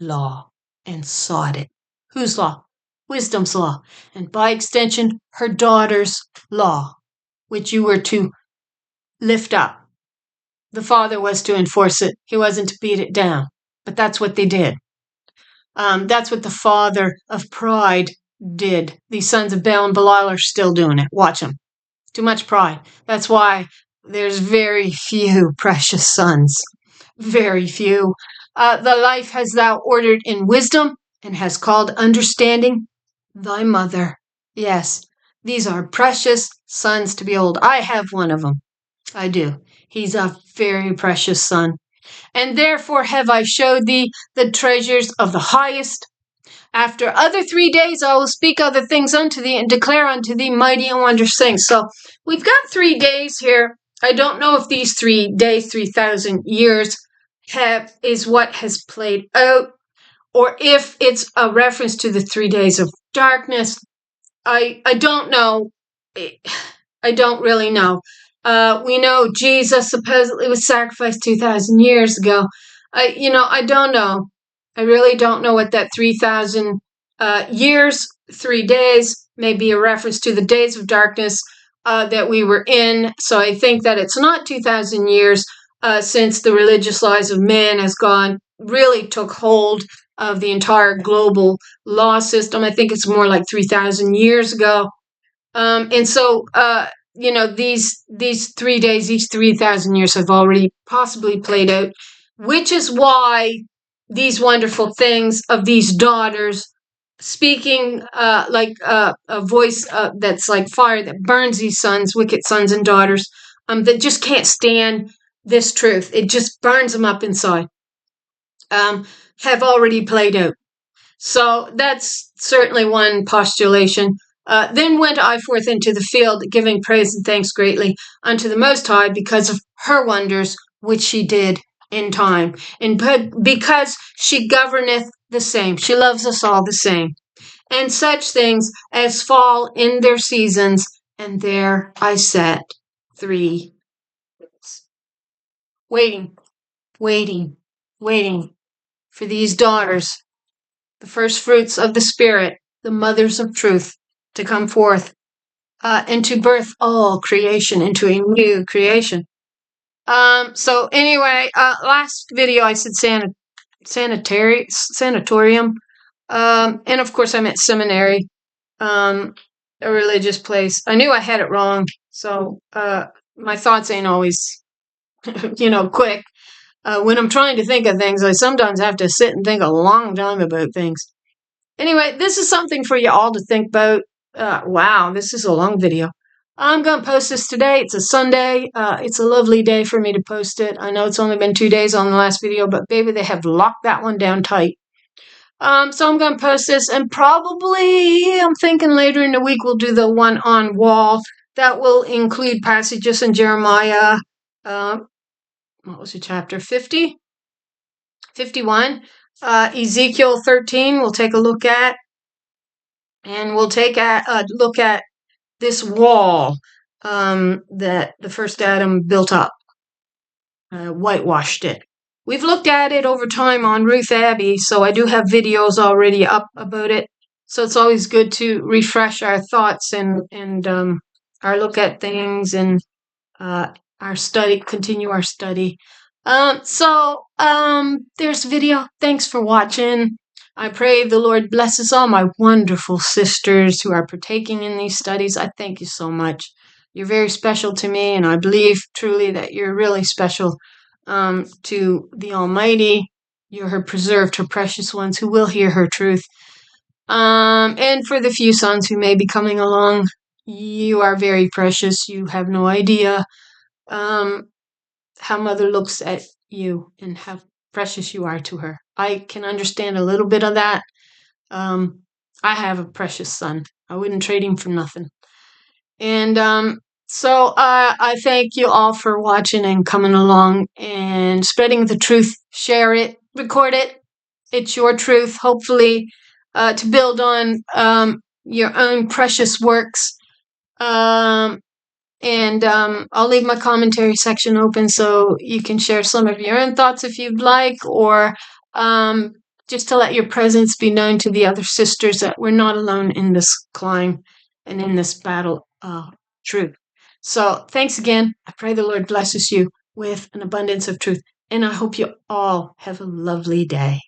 law, and sought it. Whose law? Wisdom's law. And by extension, her daughter's law, which you were to lift up. The father was to enforce it. He wasn't to beat it down. But that's what they did. That's what the father of pride did. These sons of Baal and Belial are still doing it. Watch them. Too much pride. That's why there's very few precious sons. Very few. The life hast thou ordered in wisdom, and has called understanding thy mother. Yes, these are precious sons to behold. I have one of them. I do. He's a very precious son. And therefore have I showed thee the treasures of the highest. After other 3 days I will speak other things unto thee, and declare unto thee mighty and wondrous things. So we've got 3 days here. I don't know if these 3 days, 3,000 years, is what has played out, or if it's a reference to the 3 days of darkness. I don't know. I don't really know. We know Jesus supposedly was sacrificed 2,000 years ago. I don't know. I really don't know what that 3,000 years, 3 days, may be a reference to the days of darkness, that we were in. So I think that it's not 2,000 years since the religious lies of man has really took hold of the entire global law system. I think it's more like 3,000 years ago. And so, these 3 days, each 3,000 years have already possibly played out, which is why these wonderful things of these daughters speaking like a voice that's like fire that burns these sons, wicked sons and daughters, that just can't stand this truth. It just burns them up inside, have already played out. So that's certainly one postulation. Then went I forth into the field, giving praise and thanks greatly unto the Most High because of her wonders which she did in time, and because she governeth the same. She loves us all the same. And such things as fall in their seasons, and there I sat 3 days. Waiting, waiting, waiting for these daughters, the first fruits of the Spirit, the mothers of truth, to come forth and to birth all creation into a new creation. So anyway, last video I said sanatorium, and of course I meant seminary, a religious place. I knew I had it wrong, so my thoughts ain't always, quick. When I'm trying to think of things, I sometimes have to sit and think a long time about things. Anyway, this is something for you all to think about. Wow, this is a long video. I'm going to post this today. It's a Sunday. It's a lovely day for me to post it. I know it's only been 2 days on the last video, but baby, they have locked that one down tight. So I'm going to post this, and probably I'm thinking later in the week we'll do the one on wall. That will include passages in Jeremiah, what was the chapter, 50? 51. Ezekiel 13 we'll take a look at. And we'll take a look at this wall that the first Adam built up, whitewashed it. We've looked at it over time on Ruth Abbey, so I do have videos already up about it. So it's always good to refresh our thoughts and our look at things and our study, continue our study. There's video. Thanks for watching. I pray the Lord blesses all my wonderful sisters who are partaking in these studies. I thank you so much. You're very special to me, and I believe truly that you're really special to the Almighty. You're her preserved, her precious ones who will hear her truth. And for the few sons who may be coming along, you are very precious. You have no idea how Mother looks at you and how precious you are to her. I can understand a little bit of that. I have a precious son. I wouldn't trade him for nothing. And so I thank you all for watching and coming along and spreading the truth. Share it, record it. It's your truth, hopefully, to build on your own precious works. And I'll leave my commentary section open so you can share some of your own thoughts if you'd like, or just to let your presence be known to the other sisters that we're not alone in this climb and in this battle of truth. So thanks again. I pray the Lord blesses you with an abundance of truth, and I hope you all have a lovely day.